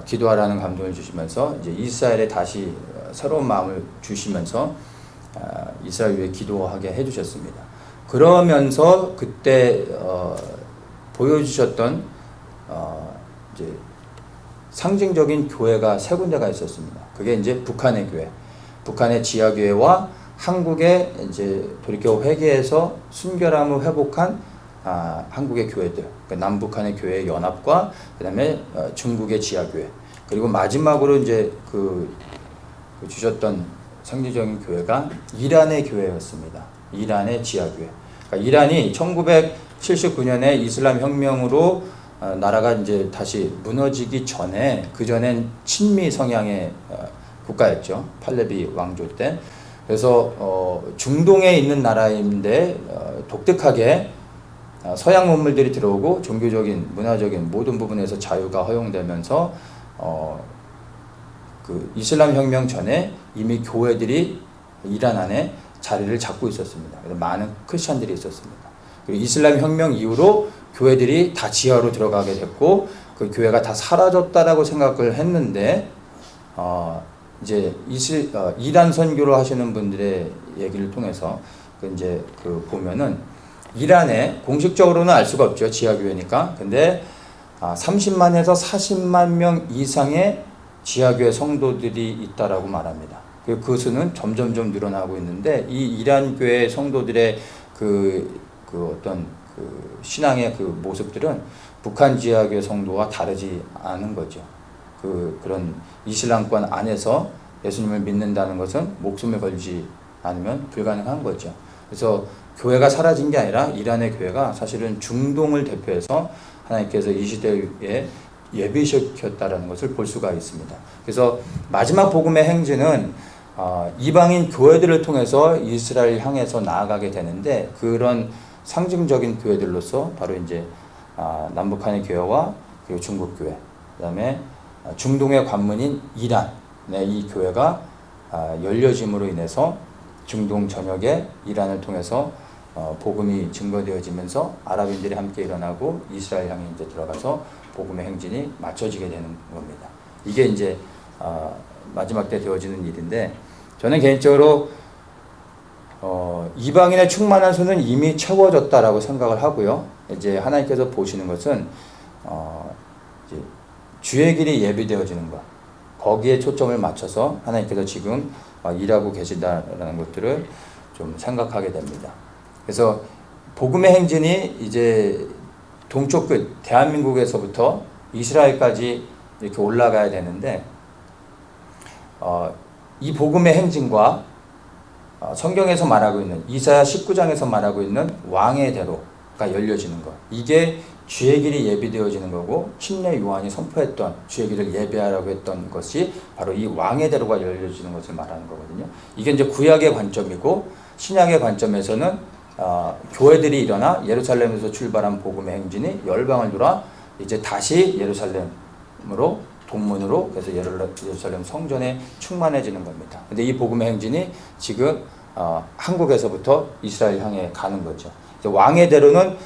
기도하라는 감동을 주시면서 이제 이스라엘에 다시 새로운 마음을 주시면서 이스라엘 위해 기도하게 해주셨습니다. 그러면서 그때 보여주셨던 이제 상징적인 교회가 세 군데가 있었습니다. 그게 이제 북한의 교회, 북한의 지하교회와 한국의 이제 돌이켜 회개해서 순결함을 회복한 한국의 교회들, 그러니까 남북한의 교회 연합과 그다음에 중국의 지하교회, 그리고 마지막으로 이제 그 주셨던 상징적인 교회가 이란의 교회였습니다. 이란의 지하교회. 그러니까 이란이 1979년에 이슬람 혁명으로 나라가 이제 다시 무너지기 전에, 그 전엔 친미 성향의 국가였죠. 팔레비 왕조 때. 그래서 중동에 있는 나라인데 독특하게 서양 문물들이 들어오고 종교적인, 문화적인 모든 부분에서 자유가 허용되면서 그 이슬람 혁명 전에 이미 교회들이 이란 안에 자리를 잡고 있었습니다. 그래서 많은 크리스찬들이 있었습니다. 그리고 이슬람 혁명 이후로 교회들이 다 지하로 들어가게 됐고 그 교회가 다 사라졌다라고 생각을 했는데 이제 이란 선교를 하시는 분들의 얘기를 통해서 이제 보면은 이란에 공식적으로는 알 수가 없죠. 지하교회니까. 근데 30만에서 40만 명 이상의 지하교회 성도들이 있다라고 말합니다. 그 수는 점점점 늘어나고 있는데 이 이란 교회 성도들의 그 어떤 그 신앙의 그 모습들은 북한 지하교회 성도와 다르지 않은 거죠. 그런 이슬람권 안에서 예수님을 믿는다는 것은 목숨을 걸지 않으면 불가능한 거죠. 그래서 교회가 사라진 게 아니라 이란의 교회가 사실은 중동을 대표해서 하나님께서 이 시대에 예비시켰다라는 것을 볼 수가 있습니다. 그래서 마지막 복음의 행진은 이방인 교회들을 통해서 이스라엘 향해서 나아가게 되는데 그런 상징적인 교회들로서 바로 이제 남북한의 교회와 그리고 중국 교회, 그다음에 중동의 관문인 이란, 이 교회가 열려짐으로 인해서 중동 전역에 이란을 통해서 복음이 증거되어지면서 아랍인들이 함께 일어나고 이스라엘 향해 이제 들어가서 복음의 행진이 맞춰지게 되는 겁니다. 이게 이제 마지막 때 되어지는 일인데 저는 개인적으로 이방인의 충만한 수는 이미 채워졌다라고 생각을 하고요. 이제 하나님께서 보시는 것은 이제 주의 길이 예비되어지는 것, 거기에 초점을 맞춰서 하나님께서 지금 일하고 계시다라는 것들을 좀 생각하게 됩니다. 그래서 복음의 행진이 이제 동쪽 끝 대한민국에서부터 이스라엘까지 이렇게 올라가야 되는데 이 복음의 행진과 성경에서 말하고 있는 이사야 19장에서 말하고 있는 왕의 대로가 열려지는 것, 이게 주의 길이 예비되어지는 거고 침례 요한이 선포했던 주의 길을 예배하라고 했던 것이 바로 이 왕의 대로가 열려지는 것을 말하는 거거든요. 이게 이제 구약의 관점이고 신약의 관점에서는 교회들이 일어나 예루살렘에서 출발한 복음의 행진이 열방을 돌아 이제 다시 예루살렘으로 동문으로 그래서 예루살렘 성전에 충만해지는 겁니다. 근데 이 복음의 행진이 지금 한국에서부터 이스라엘 향해 가는 거죠. 왕의 대로는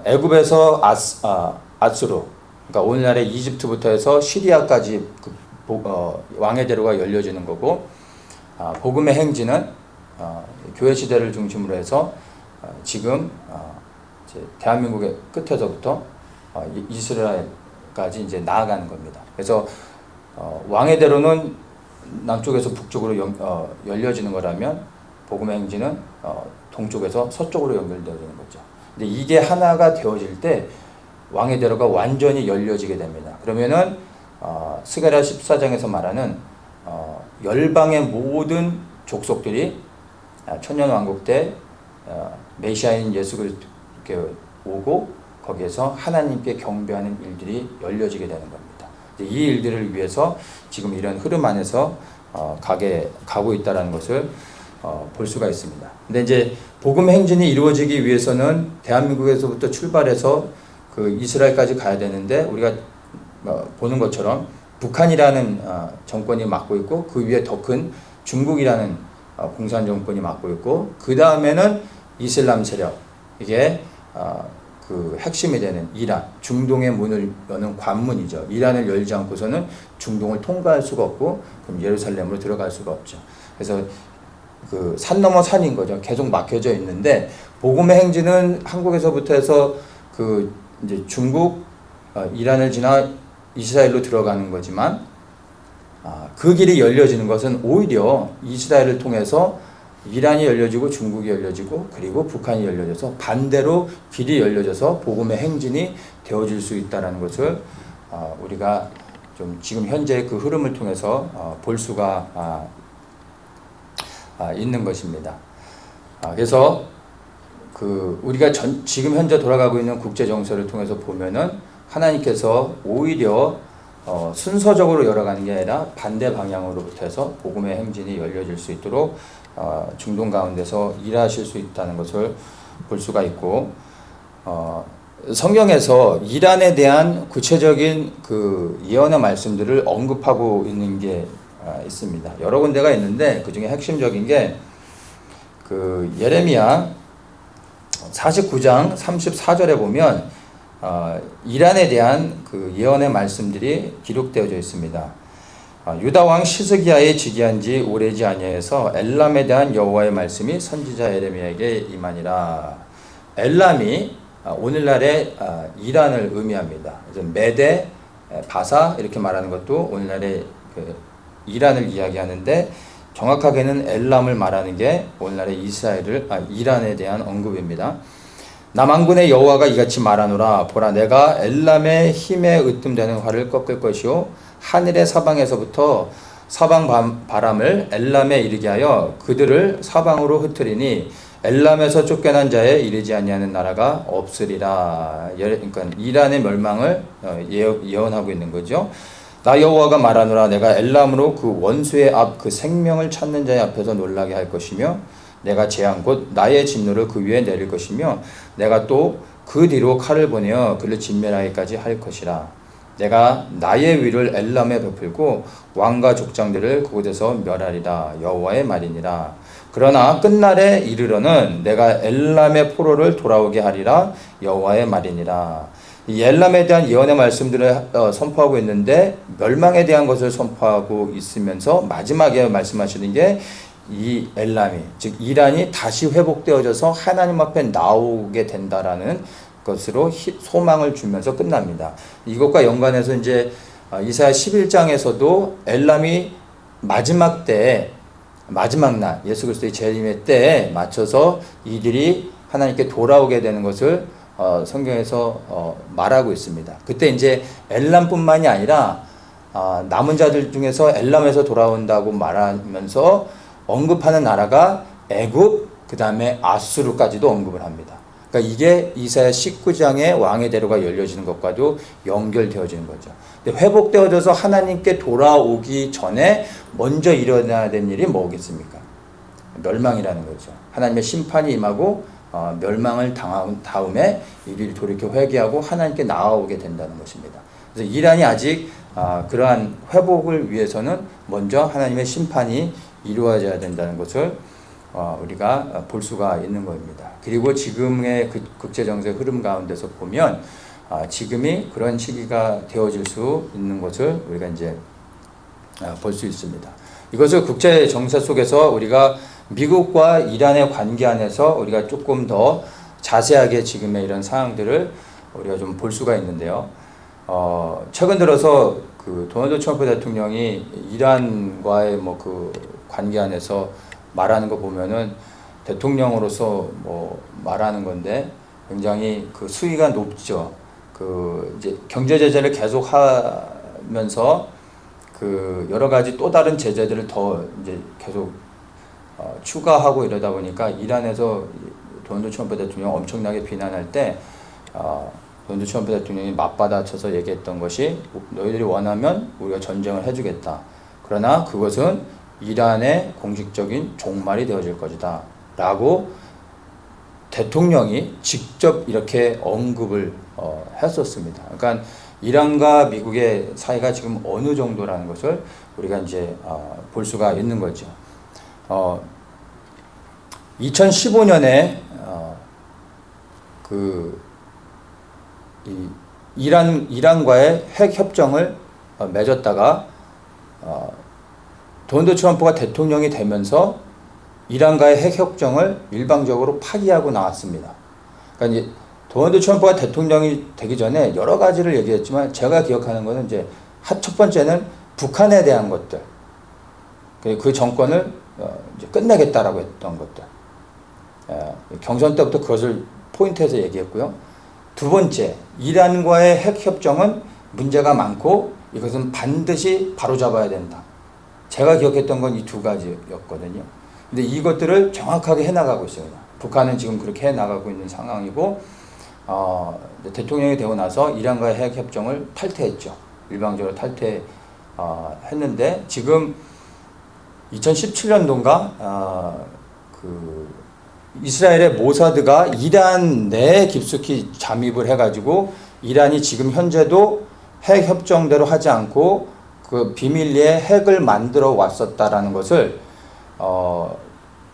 애굽에서 아수르, 그러니까 오늘날의 이집트부터 해서 시리아까지 왕의 대로가 열려지는 거고, 복음의 행진은 교회 시대를 중심으로 해서 지금 이제 대한민국의 끝에서부터 이스라엘까지 이제 나아가는 겁니다. 그래서 왕의 대로는 남쪽에서 북쪽으로 열려지는 거라면 복음의 행진은 동쪽에서 서쪽으로 연결되어지는 거죠. 근데 이게 하나가 되어질 때 왕의 대로가 완전히 열려지게 됩니다. 그러면은 스가랴 14장에서 말하는 열방의 모든 족속들이 천년왕국 때 메시아인 예수 그리스도께 오고 거기에서 하나님께 경배하는 일들이 열려지게 되는 겁니다. 이 일들을 위해서 지금 이런 흐름 안에서 가고 있다는 것을 볼 수가 있습니다. 근데 이제 복음 행진이 이루어지기 위해서는 대한민국에서부터 출발해서 그 이스라엘까지 가야 되는데 우리가 보는 것처럼 북한이라는 정권이 맡고 있고 그 위에 더 큰 중국이라는 공산 정권이 맡고 있고 그 다음에는 이슬람 세력, 이게 그 핵심이 되는 이란, 중동의 문을 여는 관문이죠. 이란을 열지 않고서는 중동을 통과할 수가 없고 그럼 예루살렘으로 들어갈 수가 없죠. 그래서 그 산 넘어 산인 거죠. 계속 막혀져 있는데 복음의 행진은 한국에서부터 해서 그 이제 중국, 이란을 지나 이스라엘로 들어가는 거지만 그 길이 열려지는 것은 오히려 이스라엘을 통해서 이란이 열려지고 중국이 열려지고 그리고 북한이 열려져서 반대로 길이 열려져서 복음의 행진이 되어질 수 있다는 것을 우리가 좀 지금 현재 그 흐름을 통해서 볼 수가 있는 것입니다. 그래서 그 우리가 지금 현재 돌아가고 있는 국제 정세를 통해서 보면은 하나님께서 오히려 순서적으로 열어가는 게 아니라 반대 방향으로부터 해서 복음의 행진이 열려질 수 있도록 중동 가운데서 일하실 수 있다는 것을 볼 수가 있고, 성경에서 이란에 대한 구체적인 그 예언의 말씀들을 언급하고 있는 게 있습니다. 여러 군데가 있는데 그 중에 핵심적인 게 그 예레미야 49장 34절에 보면 이란에 대한 그 예언의 말씀들이 기록되어져 있습니다. 유다 왕 시스기야의 즉위한 지 오래지 아니하여서 엘람에 대한 여호와의 말씀이 선지자 예레미야에게 임하니라. 엘람이 오늘날의 이란을 의미합니다. 그래서 메데, 바사 이렇게 말하는 것도 오늘날의 그 이란을 이야기하는데 정확하게는 엘람을 말하는 게 오늘날의 이란에 대한 언급입니다. 남한군의 여호와가 이같이 말하노라. 보라, 내가 엘람의 힘에 으뜸되는 활을 꺾을 것이요 하늘의 사방에서부터 사방 바람을 엘람에 이르게 하여 그들을 사방으로 흩으리니 엘람에서 쫓겨난 자에 이르지 아니하는 나라가 없으리라. 그러니까 이란의 멸망을 예언하고 있는 거죠. 나 여호와가 말하노라. 내가 엘람으로 그 원수의 앞 그 생명을 찾는 자의 앞에서 놀라게 할 것이며 내가 재앙 곧 나의 진노를 그 위에 내릴 것이며 내가 또 그 뒤로 칼을 보내어 그를 진멸하기까지 할 것이라. 내가 나의 위를 엘람에 베풀고 왕과 족장들을 그곳에서 멸하리라. 여호와의 말이니라. 그러나 끝날에 이르러는 내가 엘람의 포로를 돌아오게 하리라. 여호와의 말이니라. 이 엘람에 대한 예언의 말씀들을 선포하고 있는데 멸망에 대한 것을 선포하고 있으면서 마지막에 말씀하시는 게 이 엘람이, 즉 이란이 다시 회복되어져서 하나님 앞에 나오게 된다라는 것으로 소망을 주면서 끝납니다. 이것과 연관해서 이제 이사야 11장에서도 엘람이 마지막 때에, 마지막 날 예수 그리스도의 재림의 때에 맞춰서 이들이 하나님께 돌아오게 되는 것을 성경에서 말하고 있습니다. 그때 이제 엘람뿐만이 아니라 남은 자들 중에서 엘람에서 돌아온다고 말하면서 언급하는 나라가 애굽, 그 다음에 아수르까지도 언급을 합니다. 그러니까 이게 이사야 19장의 왕의 대로가 열려지는 것과도 연결되어지는 거죠. 근데 회복되어져서 하나님께 돌아오기 전에 먼저 일어나야 될 일이 뭐겠습니까? 멸망이라는 거죠. 하나님의 심판이 임하고 멸망을 당한 다음에 이들이 돌이켜 회개하고 하나님께 나아오게 된다는 것입니다. 그래서 이란이 아직 그러한 회복을 위해서는 먼저 하나님의 심판이 이루어져야 된다는 것을 우리가 볼 수가 있는 겁니다. 그리고 지금의 그 국제정세 흐름 가운데서 보면 지금이 그런 시기가 되어질 수 있는 것을 우리가 이제 볼 수 있습니다. 이것을 국제정세 속에서 우리가 미국과 이란의 관계 안에서 우리가 조금 더 자세하게 지금의 이런 상황들을 우리가 좀 볼 수가 있는데요. 최근 들어서 그 도널드 트럼프 대통령이 이란과의 뭐 그 관계 안에서 말하는 거 보면은 대통령으로서 뭐 말하는 건데 굉장히 그 수위가 높죠. 그 이제 경제 제재를 계속 하면서 그 여러 가지 또 다른 제재들을 더 이제 계속 추가하고 이러다 보니까 이란에서 도널드 트럼프 대통령 엄청나게 비난할 때 도널드 트럼프 대통령이 맞받아쳐서 얘기했던 것이 너희들이 원하면 우리가 전쟁을 해주겠다. 그러나 그것은 이란의 공식적인 종말이 되어질 것이다. 라고 대통령이 직접 이렇게 언급을 했었습니다. 그러니까 이란과 미국의 사이가 지금 어느 정도라는 것을 우리가 이제 볼 수가 있는 거죠. 2015년에 이란과의 핵 협정을 맺었다가 도널드 트럼프가 대통령이 되면서 이란과의 핵 협정을 일방적으로 파기하고 나왔습니다. 그러니까 이제 도널드 트럼프가 대통령이 되기 전에 여러 가지를 얘기했지만 제가 기억하는 것은 이제 첫 번째는 북한에 대한 것들, 그 정권을 이제 끝내겠다라고 했던 것들. 경선 때부터 그것을 포인트에서 얘기했고요. 두 번째, 이란과의 핵 협정은 문제가 많고 이것은 반드시 바로잡아야 된다. 제가 기억했던 건 이 두 가지였거든요. 근데 이것들을 정확하게 해나가고 있습니다. 북한은 지금 그렇게 해나가고 있는 상황이고, 대통령이 되고 나서 이란과의 핵 협정을 탈퇴했죠. 일방적으로 탈퇴했는데, 지금 2017년도인가, 이스라엘의 모사드가 이란 내에 깊숙이 잠입을 해가지고, 이란이 지금 현재도 핵 협정대로 하지 않고, 그 비밀리에 핵을 만들어 왔었다라는 것을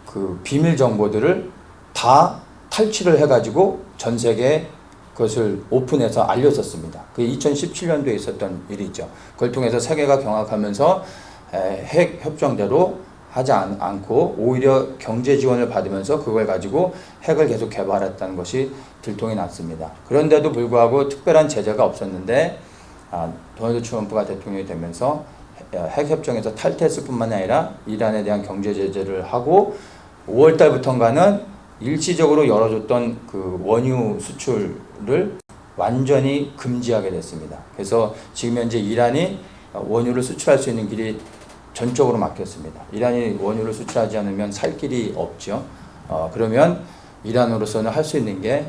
그 비밀 정보들을 다 탈취를 해가지고 전 세계에 그것을 오픈해서 알렸었습니다. 그게 2017년도에 있었던 일이죠. 그걸 통해서 세계가 경악하면서 핵 협정대로 하지 않고 오히려 경제 지원을 받으면서 그걸 가지고 핵을 계속 개발했다는 것이 들통이 났습니다. 그런데도 불구하고 특별한 제재가 없었는데 도널드 트럼프가 대통령이 되면서 핵 협정에서 탈퇴했을 뿐만 아니라 이란에 대한 경제 제재를 하고 5월 달부터인가는 일시적으로 열어줬던 그 원유 수출을 완전히 금지하게 됐습니다. 그래서 지금 현재 이란이 원유를 수출할 수 있는 길이 전적으로 막혔습니다. 이란이 원유를 수출하지 않으면 살 길이 없죠. 그러면 이란으로서는 할 수 있는 게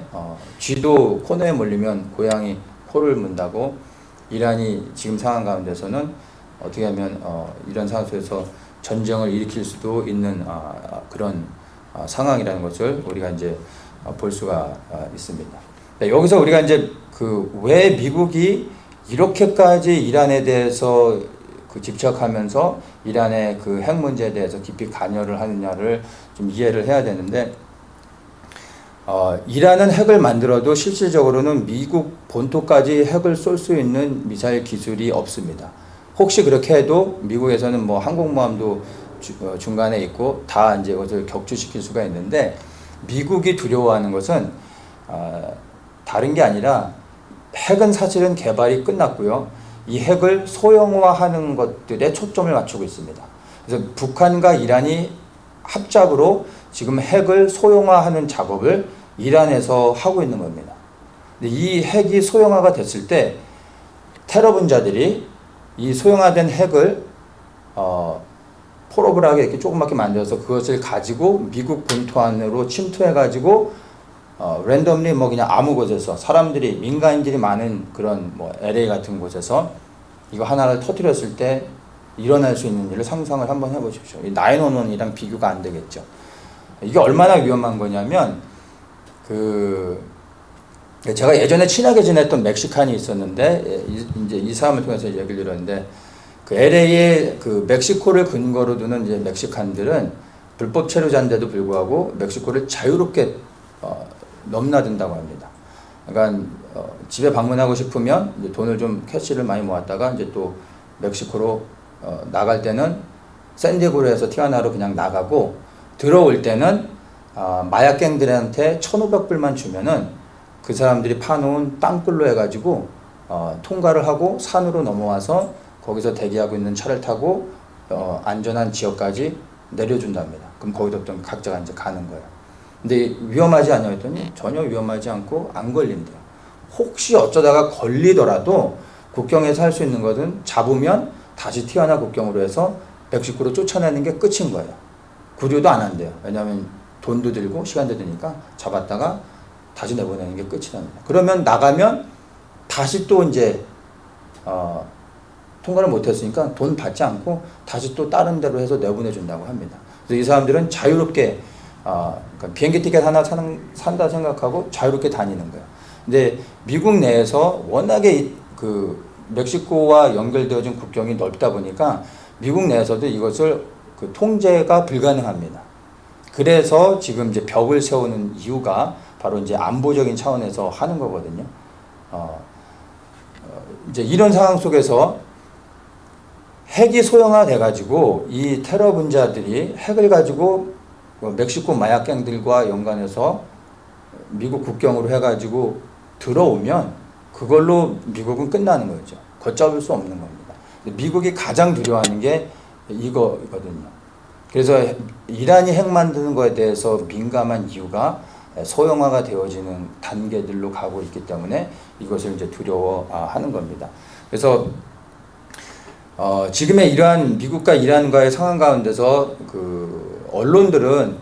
쥐도 코너에 몰리면 고양이 코를 문다고 이란이 지금 상황 가운데서는 어떻게 하면 이런 상황 속에서 전쟁을 일으킬 수도 있는 그런 상황이라는 것을 우리가 이제 볼 수가 있습니다. 여기서 우리가 이제 왜 미국이 이렇게까지 이란에 대해서 집착하면서 이란의 그 핵 문제에 대해서 깊이 관여를 하느냐를 좀 이해를 해야 되는데, 이란은 핵을 만들어도 실질적으로는 미국 본토까지 핵을 쏠 수 있는 미사일 기술이 없습니다. 혹시 그렇게 해도 미국에서는 뭐 항공모함도 중간에 있고 다 이제 그것을 격추시킬 수가 있는데, 미국이 두려워하는 것은 다른 게 아니라 핵은 사실은 개발이 끝났고요. 이 핵을 소형화하는 것들에 초점을 맞추고 있습니다. 그래서 북한과 이란이 합작으로 지금 핵을 소형화하는 작업을 이란에서 하고 있는 겁니다. 근데 이 핵이 소형화가 됐을 때 테러 분자들이 이 소형화된 핵을 포로블하게 이렇게 조그맣게 만들어서 그것을 가지고 미국 본토 안으로 침투해가지고 랜덤리 뭐 그냥 아무 곳에서 사람들이 민간인들이 많은 그런 뭐 LA 같은 곳에서 이거 하나를 터뜨렸을 때 일어날 수 있는 일을 상상을 한번 해보십시오. 이 911이랑 비교가 안 되겠죠. 이게 얼마나 위험한 거냐면 제가 예전에 친하게 지냈던 멕시칸이 있었는데 이제 이 사람을 통해서 얘기를 들었는데 LA에 멕시코를 근거로 두는 이제 멕시칸들은 불법 체류자인데도 불구하고 멕시코를 자유롭게 넘나든다고 합니다. 그러니까 집에 방문하고 싶으면 이제 돈을 좀 캐시를 많이 모았다가 이제 또 멕시코로 나갈 때는 샌디에고로 해서 티juana로 그냥 나가고 들어올 때는 마약갱들한테 1,500불만 주면은 그 사람들이 파놓은 땅굴로 해가지고 통과를 하고 산으로 넘어와서 거기서 대기하고 있는 차를 타고 안전한 지역까지 내려준답니다. 그럼 거기서부터 각자가 이제 가는 거예요. 근데 위험하지 않냐 했더니 전혀 위험하지 않고 안 걸린대요. 혹시 어쩌다가 걸리더라도 국경에서 할 수 있는 것은 잡으면 다시 티아나 국경으로 해서 멕시코로 쫓아내는 게 끝인 거예요. 구류도 안 한대요. 왜냐하면 돈도 들고 시간도 드니까 잡았다가 다시 내보내는 게 끝이랍니다. 그러면 나가면 다시 또 이제 통과를 못했으니까 돈 받지 않고 다시 또 다른 데로 해서 내보내준다고 합니다. 그래서 이 사람들은 자유롭게 그러니까 비행기 티켓 하나 산다 생각하고 자유롭게 다니는 거예요. 근데 미국 내에서 워낙에 그 멕시코와 연결되어진 국경이 넓다 보니까 미국 내에서도 이것을 그 통제가 불가능합니다. 그래서 지금 이제 벽을 세우는 이유가 바로 이제 안보적인 차원에서 하는 거거든요. 이제 이런 상황 속에서 핵이 소형화돼 가지고 이 테러 분자들이 핵을 가지고 멕시코 마약갱들과 연관해서 미국 국경으로 해가지고 들어오면 그걸로 미국은 끝나는 거죠. 걷잡을 수 없는 겁니다. 미국이 가장 두려워하는 게 이거거든요. 그래서 이란이 핵 만드는 거에 대해서 민감한 이유가 소형화가 되어지는 단계들로 가고 있기 때문에 이것을 이제 두려워하는 겁니다. 그래서 지금의 이러한 미국과 이란과의 상황 가운데서 그 언론들은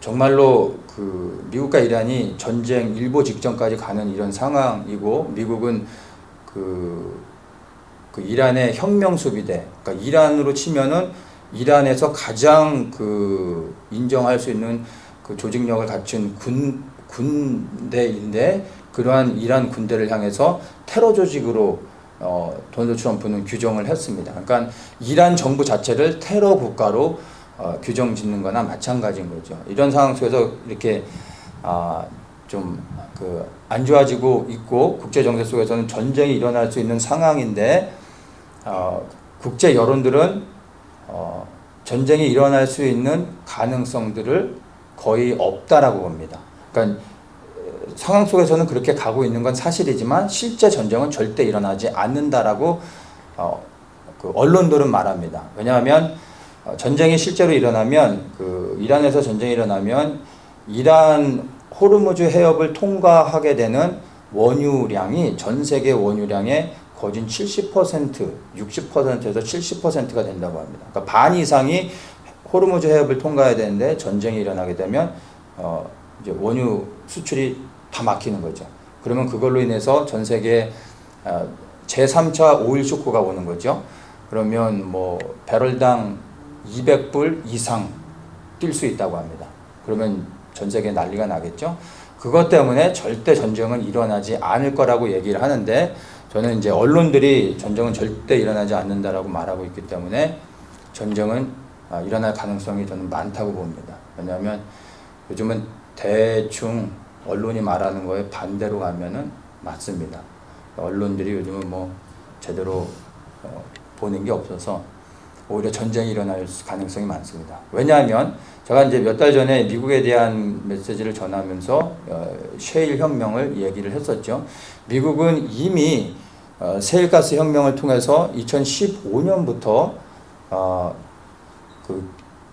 정말로 그 미국과 이란이 전쟁 일보 직전까지 가는 이런 상황이고 미국은 그 이란의 혁명 수비대, 그러니까 이란으로 치면은 이란에서 가장 그 인정할 수 있는 그 조직력을 갖춘 군대인데 그러한 이란 군대를 향해서 테러 조직으로 도널드 트럼프는 규정을 했습니다. 그러니까 이란 정부 자체를 테러 국가로 규정 짓는 거나 마찬가지인 거죠. 이런 상황 속에서 이렇게 좀 그 안 좋아지고 있고 국제 정세 속에서는 전쟁이 일어날 수 있는 상황인데 국제 여론들은 전쟁이 일어날 수 있는 가능성들을 거의 없다라고 봅니다. 그러니까 상황 속에서는 그렇게 가고 있는 건 사실이지만 실제 전쟁은 절대 일어나지 않는다라고 그 언론들은 말합니다. 왜냐하면 전쟁이 실제로 일어나면 그 이란에서 전쟁이 일어나면 이란 호르무즈 해협을 통과하게 되는 원유량이 전 세계 원유량의 거진 70%, 60%에서 70%가 된다고 합니다. 그러니까 반 이상이 호르무즈 해협을 통과해야 되는데 전쟁이 일어나게 되면 이제 원유 수출이 다 막히는 거죠. 그러면 그걸로 인해서 전 세계 제3차 오일 쇼크가 오는 거죠. 그러면 뭐 배럴당 200불 이상 뛸 수 있다고 합니다. 그러면 전 세계 난리가 나겠죠. 그것 때문에 절대 전쟁은 일어나지 않을 거라고 얘기를 하는데 저는 이제 언론들이 전쟁은 절대 일어나지 않는다라고 말하고 있기 때문에 전쟁은 일어날 가능성이 저는 많다고 봅니다. 왜냐하면 요즘은 대충 언론이 말하는 거에 반대로 가면은 맞습니다. 언론들이 요즘은 뭐 제대로 보는 게 없어서 오히려 전쟁이 일어날 가능성이 많습니다. 왜냐하면 제가 이제 몇 달 전에 미국에 대한 메시지를 전하면서 셰일 혁명을 얘기를 했었죠. 미국은 이미 셰일가스 혁명을 통해서 2015년부터 그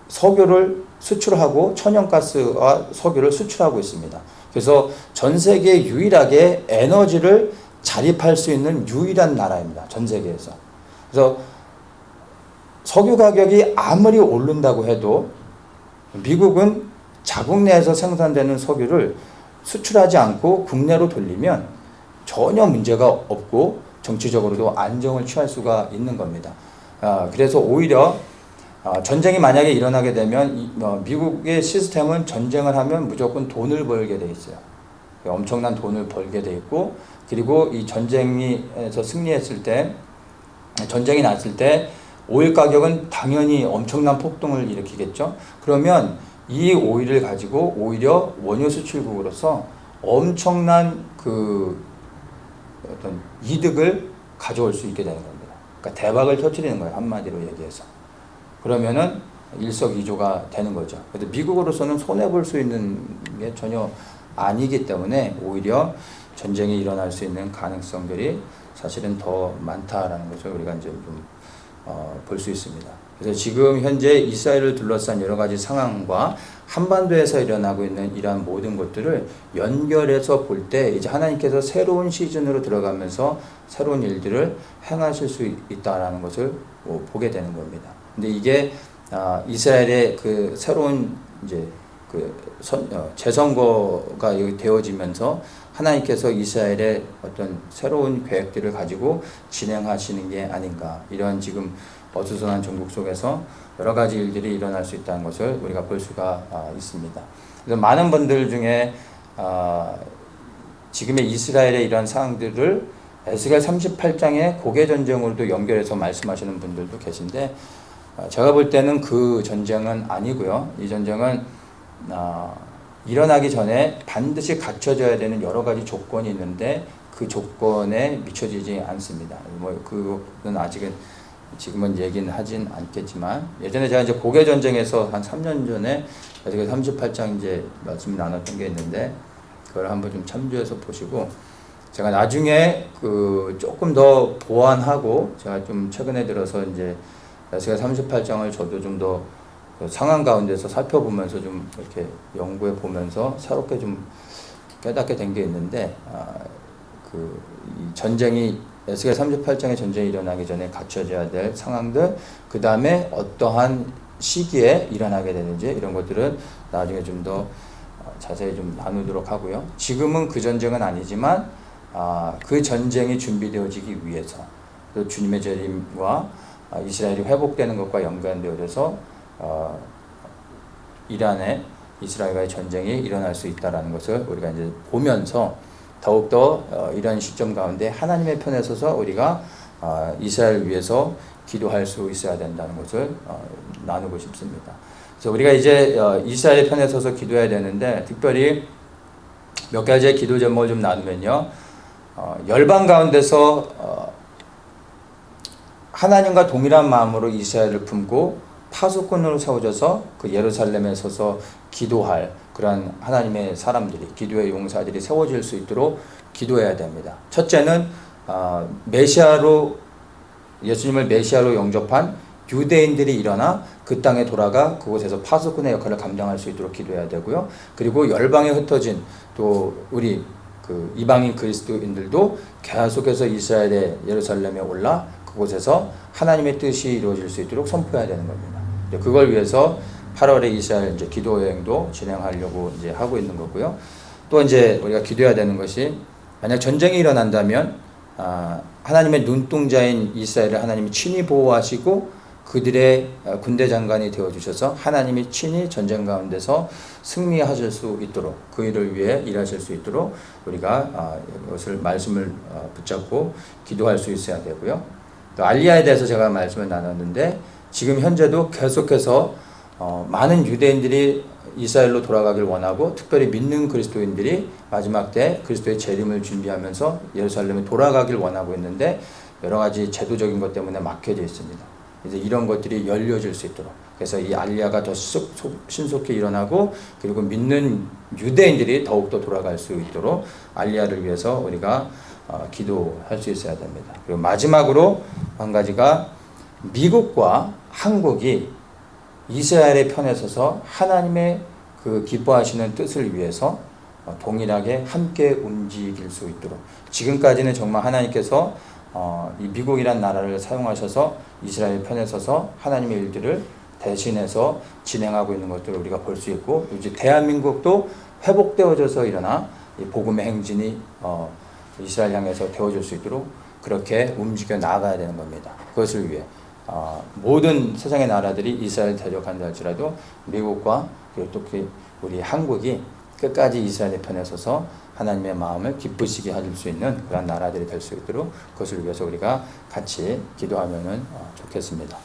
석유를 수출하고 천연가스와 석유를 수출하고 있습니다. 그래서 전 세계 유일하게 에너지를 자립할 수 있는 유일한 나라입니다. 전 세계에서. 그래서 석유 가격이 아무리 오른다고 해도 미국은 자국 내에서 생산되는 석유를 수출하지 않고 국내로 돌리면 전혀 문제가 없고 정치적으로도 안정을 취할 수가 있는 겁니다. 그래서 오히려 전쟁이 만약에 일어나게 되면 미국의 시스템은 전쟁을 하면 무조건 돈을 벌게 돼 있어요. 엄청난 돈을 벌게 돼 있고 그리고 이 전쟁에서 승리했을 때 전쟁이 났을 때 오일 가격은 당연히 엄청난 폭등을 일으키겠죠. 그러면 이 오일을 가지고 오히려 원유 수출국으로서 엄청난 그 어떤 이득을 가져올 수 있게 되는 겁니다. 그러니까 대박을 터뜨리는 거예요. 한마디로 얘기해서. 그러면은 일석이조가 되는 거죠. 그래서 미국으로서는 손해 볼 수 있는 게 전혀 아니기 때문에 오히려 전쟁이 일어날 수 있는 가능성들이 사실은 더 많다라는 것을 우리가 이제 좀 볼 수 있습니다. 그래서 지금 현재 이스라엘을 둘러싼 여러 가지 상황과 한반도에서 일어나고 있는 이러한 모든 것들을 연결해서 볼 때 이제 하나님께서 새로운 시즌으로 들어가면서 새로운 일들을 행하실 수 있다라는 것을 보게 되는 겁니다. 근데 이게 이스라엘의 그 새로운 이제 재선거가 되어지면서 하나님께서 이스라엘의 어떤 새로운 계획들을 가지고 진행하시는 게 아닌가, 이런 지금 어수선한 종국 속에서 여러 가지 일들이 일어날 수 있다는 것을 우리가 볼 수가 있습니다. 그래서 많은 분들 중에 지금의 이스라엘의 이런 상황들을 에스겔 38장의 고개 전쟁으로도 연결해서 말씀하시는 분들도 계신데, 제가 볼 때는 그 전쟁은 아니고요. 이 전쟁은 일어나기 전에 반드시 갖춰져야 되는 여러 가지 조건이 있는데 그 조건에 미쳐지지 않습니다. 그건 아직은 지금은 얘기는 하진 않겠지만, 예전에 제가 이제 고개 전쟁에서 한 3년 전에 38장 이제 말씀 나눴던 게 있는데, 그걸 한번 좀 참조해서 보시고, 제가 나중에 조금 더 보완하고, 제가 좀 최근에 들어서 이제 38장을 저도 좀 더 상황 가운데서 살펴보면서 좀 이렇게 연구해 보면서 새롭게 좀 깨닫게 된 게 있는데, 이 전쟁이 에스겔 38장의 전쟁이 일어나기 전에 갖춰져야 될 상황들, 그 다음에 어떠한 시기에 일어나게 되는지, 이런 것들은 나중에 좀 더 자세히 좀 나누도록 하고요. 지금은 그 전쟁은 아니지만 그 전쟁이 준비되어지기 위해서, 또 주님의 재림과 이스라엘이 회복되는 것과 연관되어져서 이란에 이스라엘과의 전쟁이 일어날 수 있다라는 것을 우리가 이제 보면서 더욱더 이런 시점 가운데 하나님의 편에 서서 우리가 이스라엘을 위해서 기도할 수 있어야 된다는 것을 나누고 싶습니다. 그래서 우리가 이제 이스라엘의 편에 서서 기도해야 되는데, 특별히 몇 가지의 기도 제목을 좀 나누면요, 열방 가운데서 하나님과 동일한 마음으로 이스라엘을 품고 파수꾼으로 세워져서 그 예루살렘에 서서 기도할 그러한 하나님의 사람들이, 기도의 용사들이 세워질 수 있도록 기도해야 됩니다. 첫째는 예수님을 메시아로 영접한 유대인들이 일어나 그 땅에 돌아가 그곳에서 파수꾼의 역할을 감당할 수 있도록 기도해야 되고요. 그리고 열방에 흩어진 또 우리 이방인 그리스도인들도 계속해서 이스라엘의 예루살렘에 올라 그곳에서 하나님의 뜻이 이루어질 수 있도록 선포해야 되는 겁니다. 그걸 위해서 8월에 이스라엘 이제 기도 여행도 진행하려고 이제 하고 있는 거고요. 또 이제 우리가 기도해야 되는 것이, 만약 전쟁이 일어난다면 하나님의 눈동자인 이스라엘을 하나님이 친히 보호하시고 그들의 군대 장관이 되어 주셔서 하나님이 친히 전쟁 가운데서 승리하실 수 있도록, 그 일을 위해 일하실 수 있도록 우리가 이것을 말씀을 붙잡고 기도할 수 있어야 되고요. 또 알리야에 대해서 제가 말씀을 나눴는데, 지금 현재도 계속해서 많은 유대인들이 이스라엘로 돌아가길 원하고, 특별히 믿는 그리스도인들이 마지막 때 그리스도의 재림을 준비하면서 예루살렘에 돌아가길 원하고 있는데, 여러 가지 제도적인 것 때문에 막혀져 있습니다. 이제 이런 것들이 열려질 수 있도록, 그래서 이 알리야가 더 신속히 일어나고, 그리고 믿는 유대인들이 더욱더 돌아갈 수 있도록 알리야를 위해서 우리가 기도할 수 있어야 됩니다. 그리고 마지막으로 한 가지가, 미국과 한국이 이스라엘의 편에 서서 하나님의 그 기뻐하시는 뜻을 위해서 동일하게 함께 움직일 수 있도록, 지금까지는 정말 하나님께서 이 미국이란 나라를 사용하셔서 이스라엘 편에 서서 하나님의 일들을 대신해서 진행하고 있는 것들을 우리가 볼 수 있고, 이제 대한민국도 회복되어져서 일어나 이 복음의 행진이 이스라엘 향해서 되어질 수 있도록 그렇게 움직여 나아가야 되는 겁니다. 그것을 위해 모든 세상의 나라들이 이스라엘 대적한다 할지라도 미국과 그리고 또 우리 한국이 끝까지 이스라엘의 편에 서서 하나님의 마음을 기쁘시게 할 수 있는 그런 나라들이 될 수 있도록 그것을 위해서 우리가 같이 기도하면 좋겠습니다.